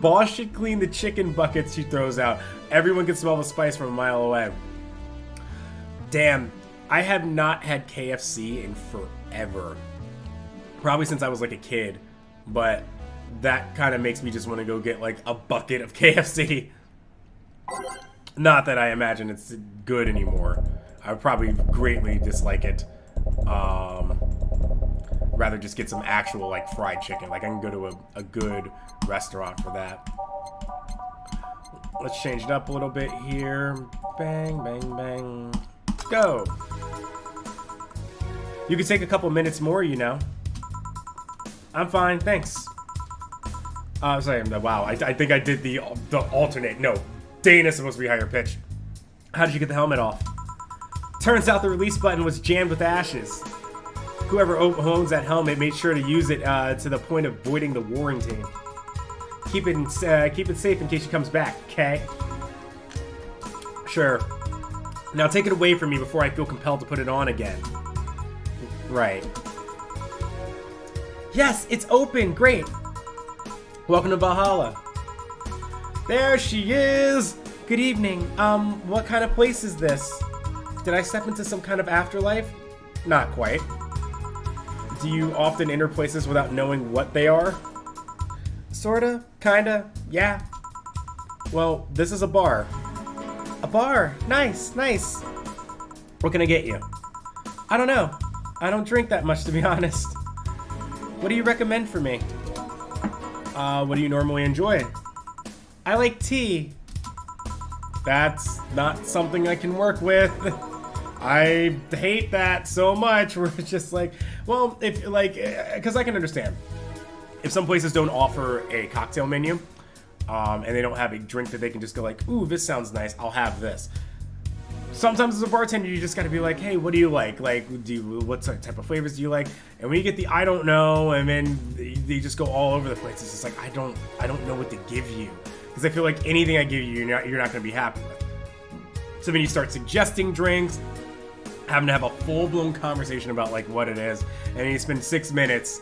Boss should clean the chicken buckets she throws out. Everyone can smell the spice from a mile away. Damn, I have not had KFC in forever. Probably since I was like a kid. But that kind of makes me just want to go get like a bucket of KFC. Not that I imagine it's good anymore. I would probably greatly dislike it. Rather just get some actual like fried chicken. Like I can go to a good restaurant for that. Let's change it up a little bit here. Bang, bang, bang. Go. You could take a couple minutes more, you know. I'm fine, thanks. Sorry, wow. I think I did the alternate. No. Dana's supposed to be higher pitched. How did you get the helmet off? Turns out the release button was jammed with ashes. Whoever owns that helmet made sure to use it to the point of voiding the warranty. Keep it safe in case she comes back, okay? Sure. Now take it away from me before I feel compelled to put it on again. Right. Yes, it's open. Great. Welcome to Valhalla. There she is! Good evening. What kind of place is this? Did I step into some kind of afterlife? Not quite. Do you often enter places without knowing what they are? Sorta, kinda, yeah. Well, this is a bar. A bar! Nice, nice! What can I get you? I don't know. I don't drink that much, to be honest. What do you recommend for me? What do you normally enjoy? I like tea. That's not something I can work with. I hate that so much. Where it's just like, well, if like, because I can understand if some places don't offer a cocktail menu, and they don't have a drink that they can just go like, ooh, this sounds nice, I'll have this. Sometimes as a bartender, you just gotta be like, hey, what do you like? Like, what type of flavors do you like? And when you get the I don't know, and then they just go all over the place, it's just like, I don't know what to give you. Because I feel like anything I give you, you're not gonna be happy with. So then you start suggesting drinks, having to have a full-blown conversation about like what it is, and then you spend 6 minutes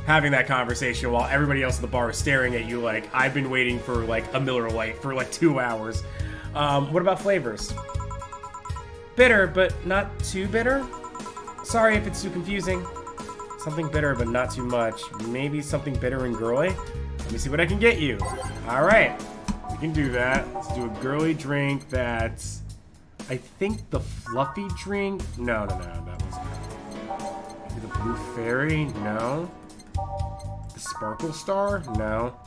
having that conversation while everybody else at the bar is staring at you like, I've been waiting for like a Miller Lite for like 2 hours. What about flavors? Bitter, but not too bitter? Sorry if it's too confusing. Something bitter, but not too much. Maybe something bitter and girly? Let me see what I can get you. Alright, we can do that. Let's do a girly drink that's... I think the fluffy drink? No, that was... Maybe the Blue Fairy? No. The Sparkle Star? No.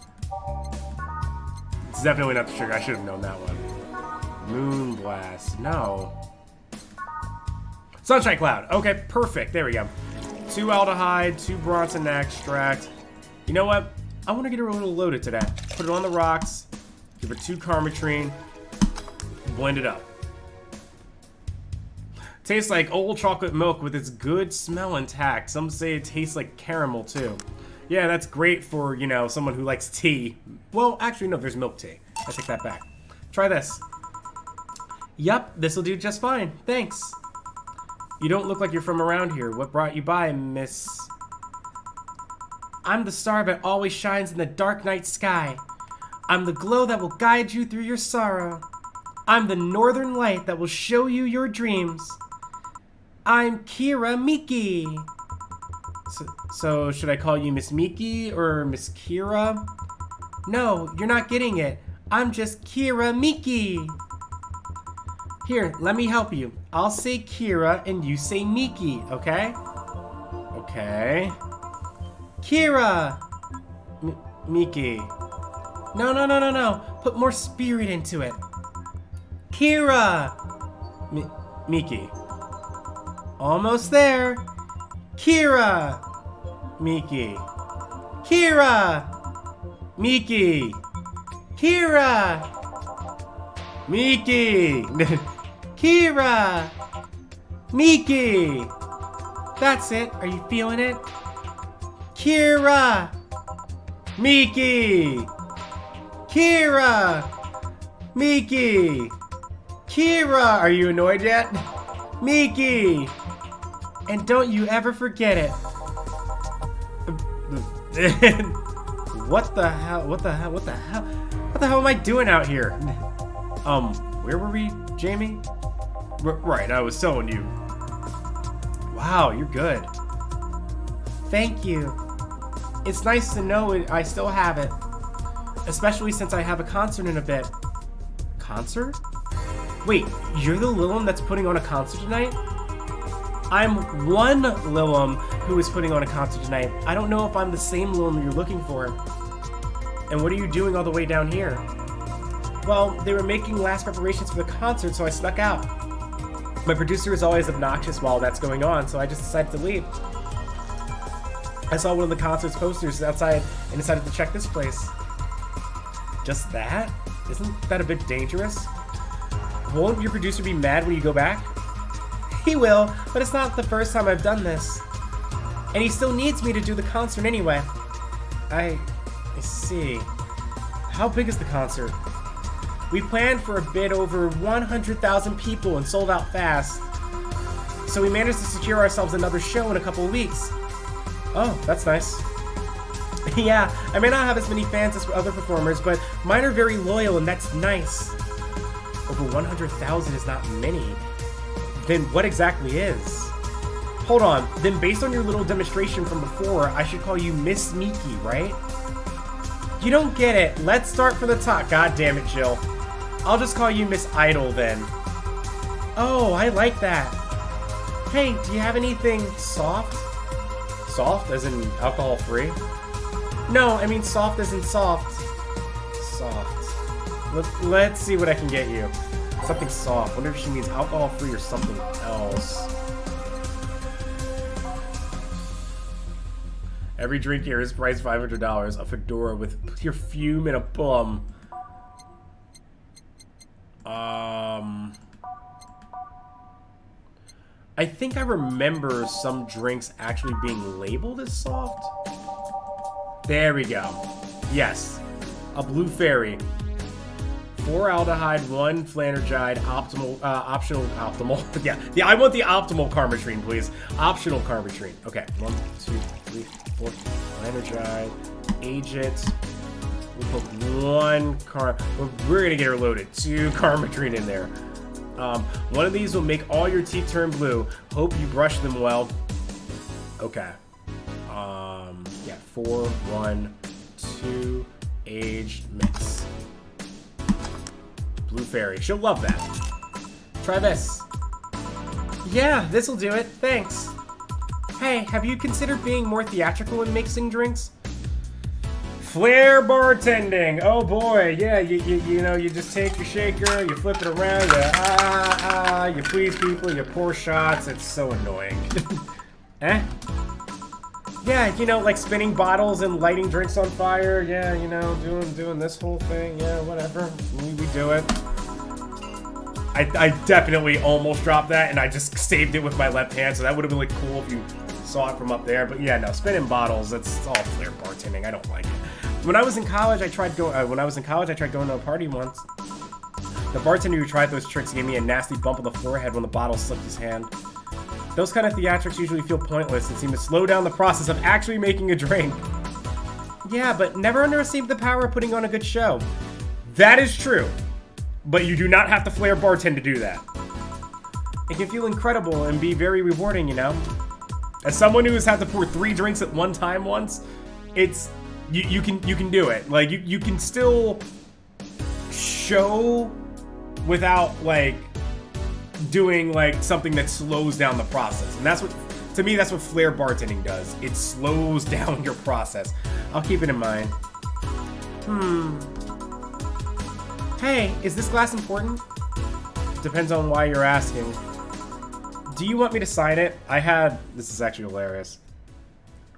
It's definitely not the sugar. I should have known that one. Moon Blast? No. Sunshine Cloud. Okay, perfect. There we go. 2 aldehyde, 2 Bronson extract. You know what? I want to get her a little loaded today. Put it on the rocks. Give her 2 Carmetrine. Blend it up. Tastes like old chocolate milk with its good smell intact. Some say it tastes like caramel too. Yeah, that's great for, you know, someone who likes tea. Well, actually, no, there's milk tea. I take that back. Try this. Yup, this'll do just fine. Thanks. You don't look like you're from around here. What brought you by, miss? I'm the star that always shines in the dark night sky. I'm the glow that will guide you through your sorrow. I'm the northern light that will show you your dreams. I'm Kira MIKI. So should I call you Miss MIKI or Miss Kira? No, you're not getting it. I'm just Kira MIKI. Here, let me help you. I'll say Kira and you say MIKI, okay? Okay. Kira! MIKI. No. Put more spirit into it. Kira! MIKI. Almost there. Kira! MIKI. Kira! MIKI. Kira! MIKI! Kira! MIKI! That's it. Are you feeling it? Kira! MIKI! Kira! MIKI! Kira! Are you annoyed yet? MIKI! And don't you ever forget it. What the hell? What the hell? What the hell? What the hell am I doing out here? Where were we, Jamie? Right, I was telling you. Wow, you're good. Thank you. It's nice to know I still have it. Especially since I have a concert in a bit. Concert? Wait, you're the Lilum that's putting on a concert tonight? I'm one Lilum who is putting on a concert tonight. I don't know if I'm the same Lilum you're looking for. And what are you doing all the way down here? Well, they were making last preparations for the concert, so I snuck out. My producer is always obnoxious while that's going on, so I just decided to leave. I saw one of the concert's posters outside and decided to check this place. Just that? Isn't that a bit dangerous? Won't your producer be mad when you go back? He will, but it's not the first time I've done this. And he still needs me to do the concert anyway. I see. How big is the concert? We planned for a bit over 100,000 people and sold out fast. So we managed to secure ourselves another show in a couple of weeks. Oh, that's nice. Yeah, I may not have as many fans as other performers, but mine are very loyal and that's nice. Over 100,000 is not many. Then what exactly is? Hold on, then based on your little demonstration from before, I should call you Miss MIKI, right? You don't get it. Let's start from the top. God damn it, Jill. I'll just call you Miss Idol then. Oh, I like that. Hey, do you have anything soft? Soft as in alcohol-free? No, I mean soft as in soft. Soft. Let's see what I can get you. Something soft. Wonder if she means alcohol-free or something else. Every drink here is priced $500. A fedora with perfume and a bum. I think I remember some drinks actually being labeled as soft. There we go. Yes. A blue fairy. 4 aldehyde, 1 flanergide, optimal, optimal. Yeah, I want the optimal carbotrine, please. Optional carbotrine. Okay, 1, 2, 3, 4, flanergide, age it. We'll put 1 we're gonna get her loaded. 2 carbotrine in there. One of these will make all your teeth turn blue. Hope you brush them well. Okay. Yeah, 4, 1, 2, aged mix. Blue fairy. She'll love that. Try this. Yeah, this'll do it. Thanks. Hey, have you considered being more theatrical in mixing drinks? Flair bartending. Oh boy, yeah. You know, you just take your shaker, you flip it around, you please people, you pour shots. It's so annoying. Eh? Yeah, you know, like spinning bottles and lighting drinks on fire. Yeah, you know, doing this whole thing. Yeah, whatever. We do it. I definitely almost dropped that, and I just saved it with my left hand, so that would have been like cool if you saw it from up there. But yeah, no, spinning bottles. It's all flair bartending. I don't like it. When I was in college, I tried going to a party once. The bartender who tried those tricks gave me a nasty bump on the forehead when the bottle slipped his hand. Those kind of theatrics usually feel pointless and seem to slow down the process of actually making a drink. Yeah, but never underestimate the power of putting on a good show. That is true, but you do not have to flair bartend to do that. It can feel incredible and be very rewarding, you know? As someone who has had to pour 3 drinks at one time once, it's you can do it. Like you can still show without like doing like something that slows down the process. And that's what, to me, that's what flair bartending does. It slows down your process. I'll keep it in mind. Hey, is this glass important? Depends on why you're asking. Do you want me to sign it? This is actually hilarious.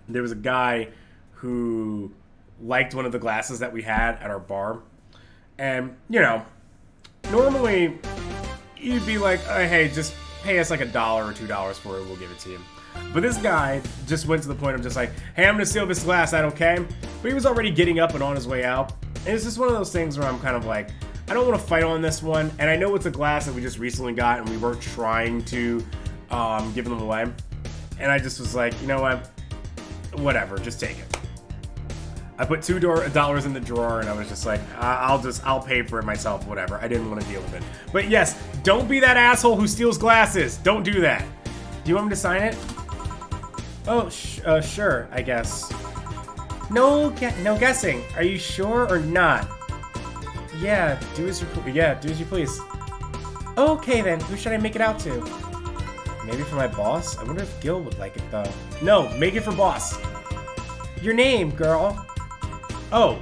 There was a guy who liked one of the glasses that we had at our bar. And, you know, normally you'd be like, hey, just pay us like $1 or $2 for it, we'll give it to you. But this guy just went to the point of just like, hey, I'm gonna steal this glass, that okay? But he was already getting up and on his way out. And it's just one of those things where I'm kind of like, I don't want to fight on this one. And I know it's a glass that we just recently got and we weren't trying to give them away. And I just was like, you know what? Whatever, just take it. I put $2 in the drawer and I was just like, I'll pay for it myself, whatever. I didn't want to deal with it. But yes, don't be that asshole who steals glasses. Don't do that. Do you want me to sign it? Oh, sure, I guess. No guessing. Are you sure or not? Yeah, do as you please. Okay then, who should I make it out to? Maybe for my boss? I wonder if Gil would like it though. No, make it for boss. Your name, girl. Oh,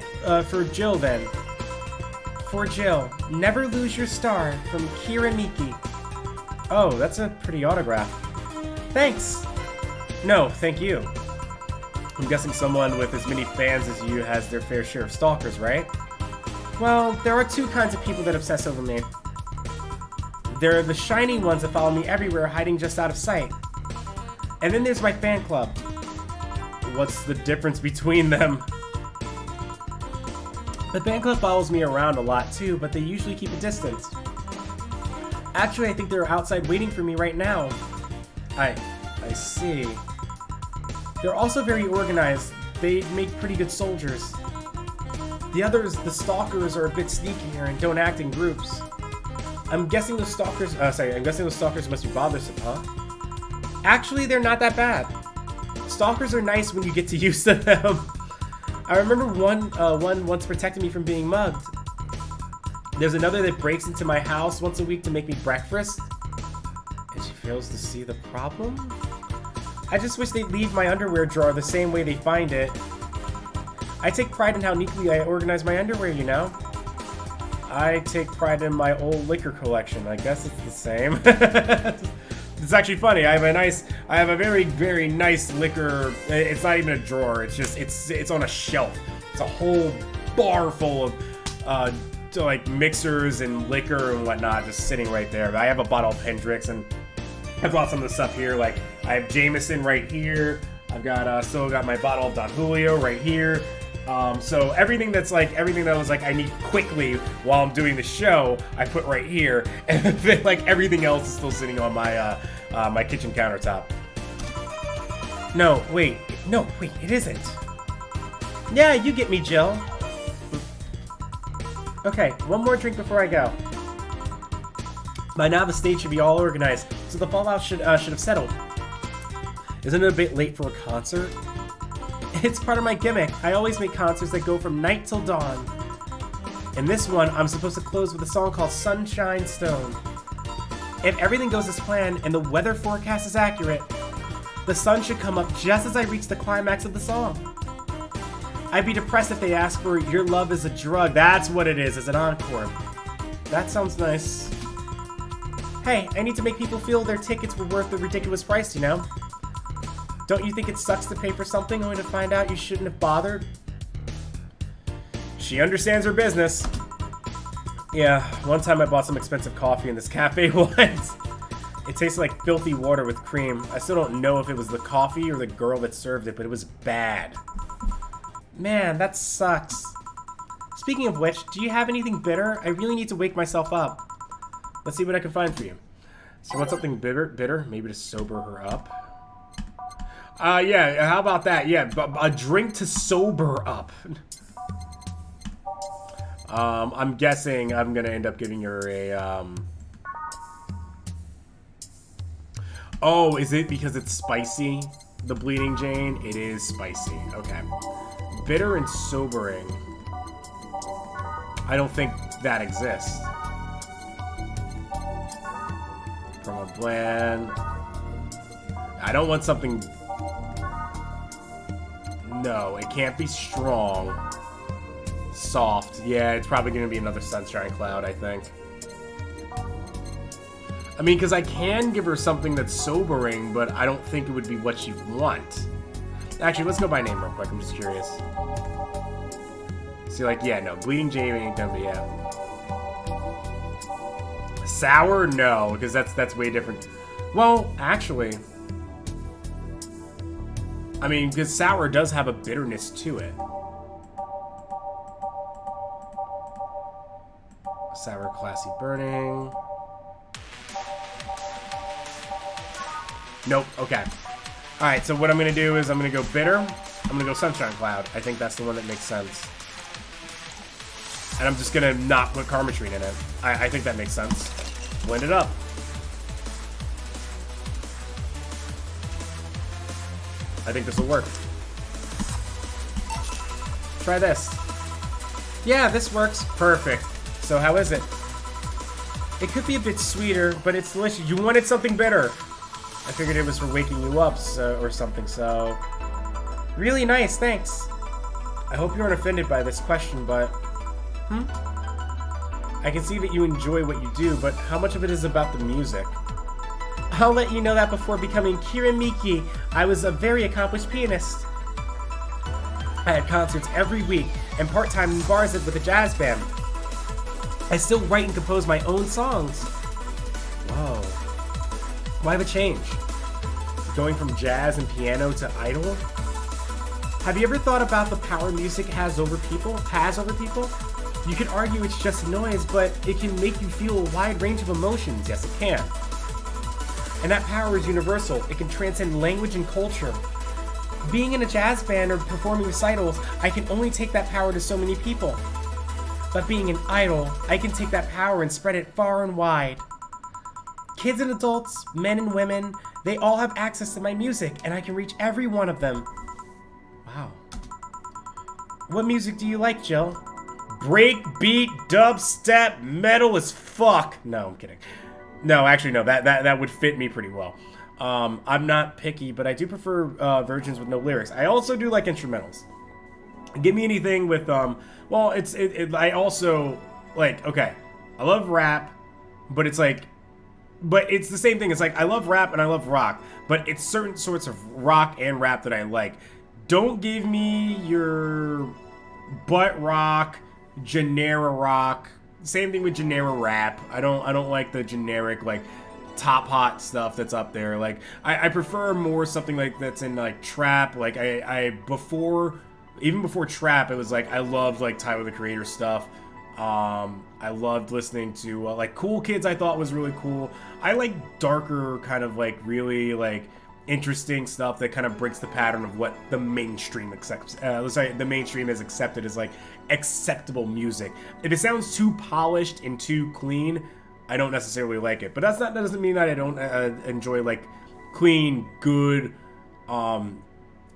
for Jill then. For Jill. Never lose your star, from Kira MIKI. Oh, that's a pretty autograph. Thanks. No, thank you. I'm guessing someone with as many fans as you has their fair share of stalkers, right? Well, there are 2 kinds of people that obsess over me. There are the shiny ones that follow me everywhere, hiding just out of sight. And then there's my fan club. What's the difference between them? The fan club follows me around a lot too, but they usually keep a distance. Actually, I think they're outside waiting for me right now. I see. They're also very organized. They make pretty good soldiers. The others, the stalkers, are a bit sneakier and don't act in groups. I'm guessing those stalkers must be bothersome, huh? Actually, they're not that bad. Stalkers are nice when you get to use them. I remember one once protected me from being mugged. There's another that breaks into my house once a week to make me breakfast. And she fails to see the problem? I just wish they'd leave my underwear drawer the same way they find it. I take pride in how neatly I organize my underwear, you know? I take pride in my old liquor collection. I guess it's the same. It's actually funny. I have a very, very nice liquor. It's not even a drawer. It's just, it's on a shelf. It's a whole bar full of like mixers and liquor and whatnot just sitting right there. I have a bottle of Hendrix, and I brought some of the stuff here. Like I have Jameson right here. I've got still got my bottle of Don Julio right here. So everything that was like I need quickly while I'm doing the show, I put right here, and then like everything else is still sitting on my my kitchen countertop. No, wait, it isn't. Yeah, you get me, Jill. Okay, one more drink before I go. By now the stage should be all organized, so the fallout should have settled. Isn't it a bit late for a concert? It's part of my gimmick. I always make concerts that go from night till dawn. In this one, I'm supposed to close with a song called Sunshine Stone. If everything goes as planned and the weather forecast is accurate, the sun should come up just as I reach the climax of the song. I'd be depressed if they ask for Your Love Is a Drug. That's what it is, as an encore. That sounds nice. Hey, I need to make people feel their tickets were worth the ridiculous price, you know? Don't you think it sucks to pay for something only to find out you shouldn't have bothered? She understands her business. Yeah, one time I bought some expensive coffee in this cafe once. It tasted like filthy water with cream. I still don't know if it was the coffee or the girl that served it, but it was bad. Man, that sucks. Speaking of which, do you have anything bitter? I really need to wake myself up. Let's see what I can find for you. So you want something bitter? Maybe to sober her up? Yeah, how about that? Yeah, a drink to sober up. I'm guessing I'm gonna end up giving her a, Oh, is it because it's spicy? The Bleeding Jane? It is spicy. Okay. Bitter and sobering. I don't think that exists. From a bland. I don't want something. No, it can't be strong. Soft. Yeah, it's probably going to be another Sunshine Cloud, I think. I mean, because I can give her something that's sobering, but I don't think it would be what she'd want. Actually, let's go by name real quick. I'm just curious. See, like, yeah, no. Bleeding Jamie ain't gonna be it. Sour? No, because that's way different. Well, actually... I mean, because sour does have a bitterness to it. Sour, classy, burning. Nope, okay. Alright, so what I'm going to do is I'm going to go bitter. I'm going to go Sunshine Cloud. I think that's the one that makes sense. And I'm just going to not put Karmatrine in it. I think that makes sense. Blend it up. I think this will work. Try this. Yeah, this works. Perfect. So how is it? It could be a bit sweeter, but it's delicious. You wanted something bitter. I figured it was for waking you up or something, so... Really nice, thanks. I hope you aren't offended by this question, but... I can see that you enjoy what you do, but how much of it is about the music? I'll let you know that before becoming Kira Miki, I was a very accomplished pianist. I had concerts every week, and part-time in bars with a jazz band. I still write and compose my own songs. Whoa. Why the change? Going from jazz and piano to idol? Have you ever thought about the power music has over people? You could argue it's just noise, but it can make you feel a wide range of emotions. Yes, it can. And that power is universal. It can transcend language and culture. Being in a jazz band or performing recitals, I can only take that power to so many people. But being an idol, I can take that power and spread it far and wide. Kids and adults, men and women, they all have access to my music, and I can reach every one of them. Wow. What music do you like, Jill? Breakbeat, dubstep, metal as fuck. No, I'm kidding. No, actually, no. That would fit me pretty well. I'm not picky, but I do prefer versions with no lyrics. I also do like instrumentals. Give me anything with well, I also like, okay, I love rap, but it's like, but it's the same thing. It's like I love rap and I love rock, but it's certain sorts of rock and rap that I like. Don't give me your butt rock, genera rock, same thing with generic rap. I don't like the generic like top hot stuff that's up there. Like I prefer more something like that's in like trap. Like even before trap, it was like I loved like Tyler the Creator stuff. I loved listening to like Cool Kids. I thought was really cool. I like darker kind of like really like interesting stuff that kind of breaks the pattern of what the mainstream accepts. The mainstream is accepted as like acceptable music. If it sounds too polished and too clean, I don't necessarily like it. But that doesn't mean that I don't enjoy like clean, good,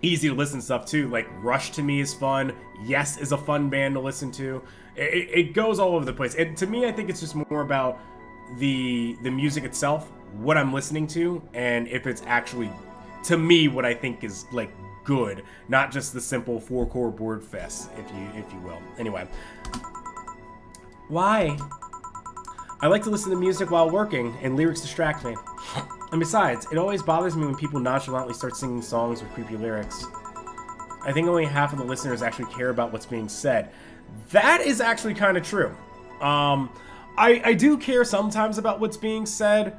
easy to listen stuff too. Like Rush to me is fun. Yes is a fun band to listen to. It goes all over the place. To me, I think it's just more about the music itself, what I'm listening to, and if it's actually, to me, what I think is like good, not just the simple 4-chord board fest, if you will. Anyway, why? I like to listen to music while working, and lyrics distract me. And besides, it always bothers me when people nonchalantly start singing songs with creepy lyrics. I think only half of the listeners actually care about what's being said. That is actually kind of true. I do care sometimes about what's being said,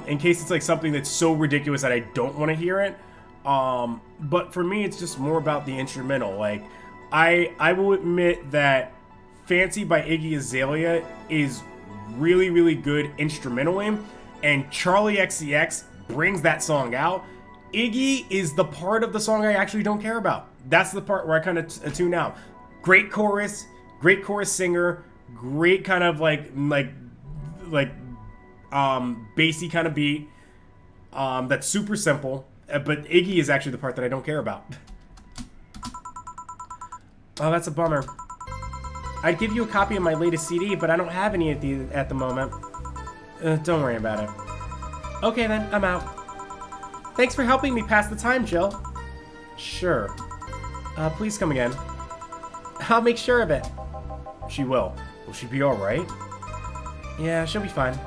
in case it's like something that's so ridiculous that I don't want to hear it. But for me, it's just more about the instrumental. Like, I will admit that Fancy by Iggy Azalea is really, really good instrumentally, and Charlie XCX brings that song out. Iggy is the part of the song I actually don't care about. That's the part where I kind of tune out. Great chorus singer, great kind of like bassy kind of beat. That's super simple. But Iggy is actually the part that I don't care about. Oh, that's a bummer. I'd give you a copy of my latest CD, but I don't have any at the moment. Don't worry about it. Okay then, I'm out. Thanks for helping me pass the time, Jill. Sure. Please come again. I'll make sure of it. She will. Will she be alright? Yeah, she'll be fine.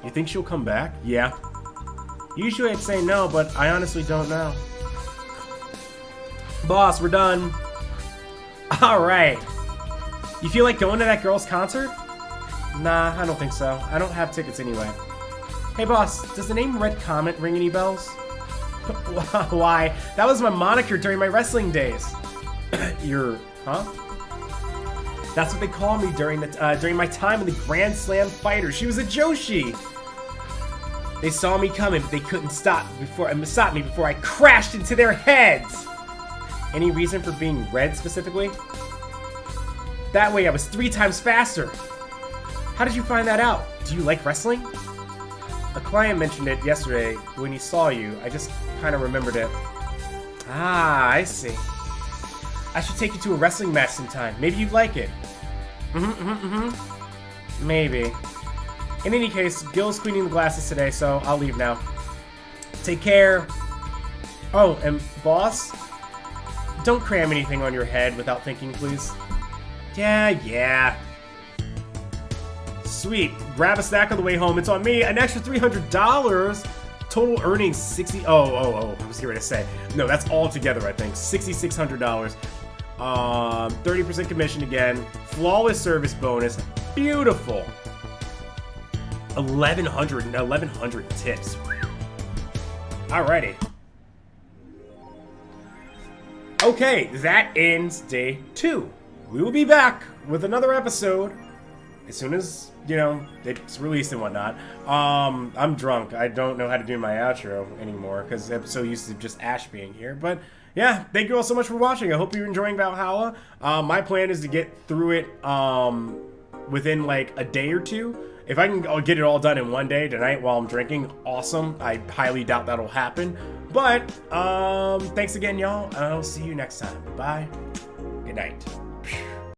You think she'll come back? Yeah. Usually I'd say no, but I honestly don't know. Boss, we're done. Alright. You feel like going to that girl's concert? Nah, I don't think so. I don't have tickets anyway. Hey boss, does the name Red Comet ring any bells? Why? That was my moniker during my wrestling days. Huh? That's what they called me during my time in the Grand Slam Fighter. She was a Joshi. They saw me coming, but they couldn't stop me before I crashed into their heads. Any reason for being red specifically? That way I was 3 times faster. How did you find that out? Do you like wrestling? A client mentioned it yesterday when he saw you. I just kind of remembered it. Ah, I see. I should take you to a wrestling match sometime. Maybe you'd like it. Maybe. In any case, Gil's cleaning the glasses today, so I'll leave now. Take care. Oh, and boss? Don't cram anything on your head without thinking, please. Yeah. Sweet. Grab a snack on the way home. It's on me. An extra $300. Total earnings 60. Oh. I was here to say. No, that's all together, I think. $6,600. 30% commission again. Flawless service bonus. Beautiful. 1,100 tips. Alrighty. Okay, that ends day 2. We will be back with another episode as soon as, it's released and whatnot. I'm drunk. I don't know how to do my outro anymore because I'm so used to just Ash being here. But yeah, thank you all so much for watching. I hope you're enjoying Valhalla. My plan is to get through it within like a day or 2. If I can get it all done in one day tonight while I'm drinking, awesome. I highly doubt that'll happen. But thanks again, y'all. I'll see you next time. Bye. Good night.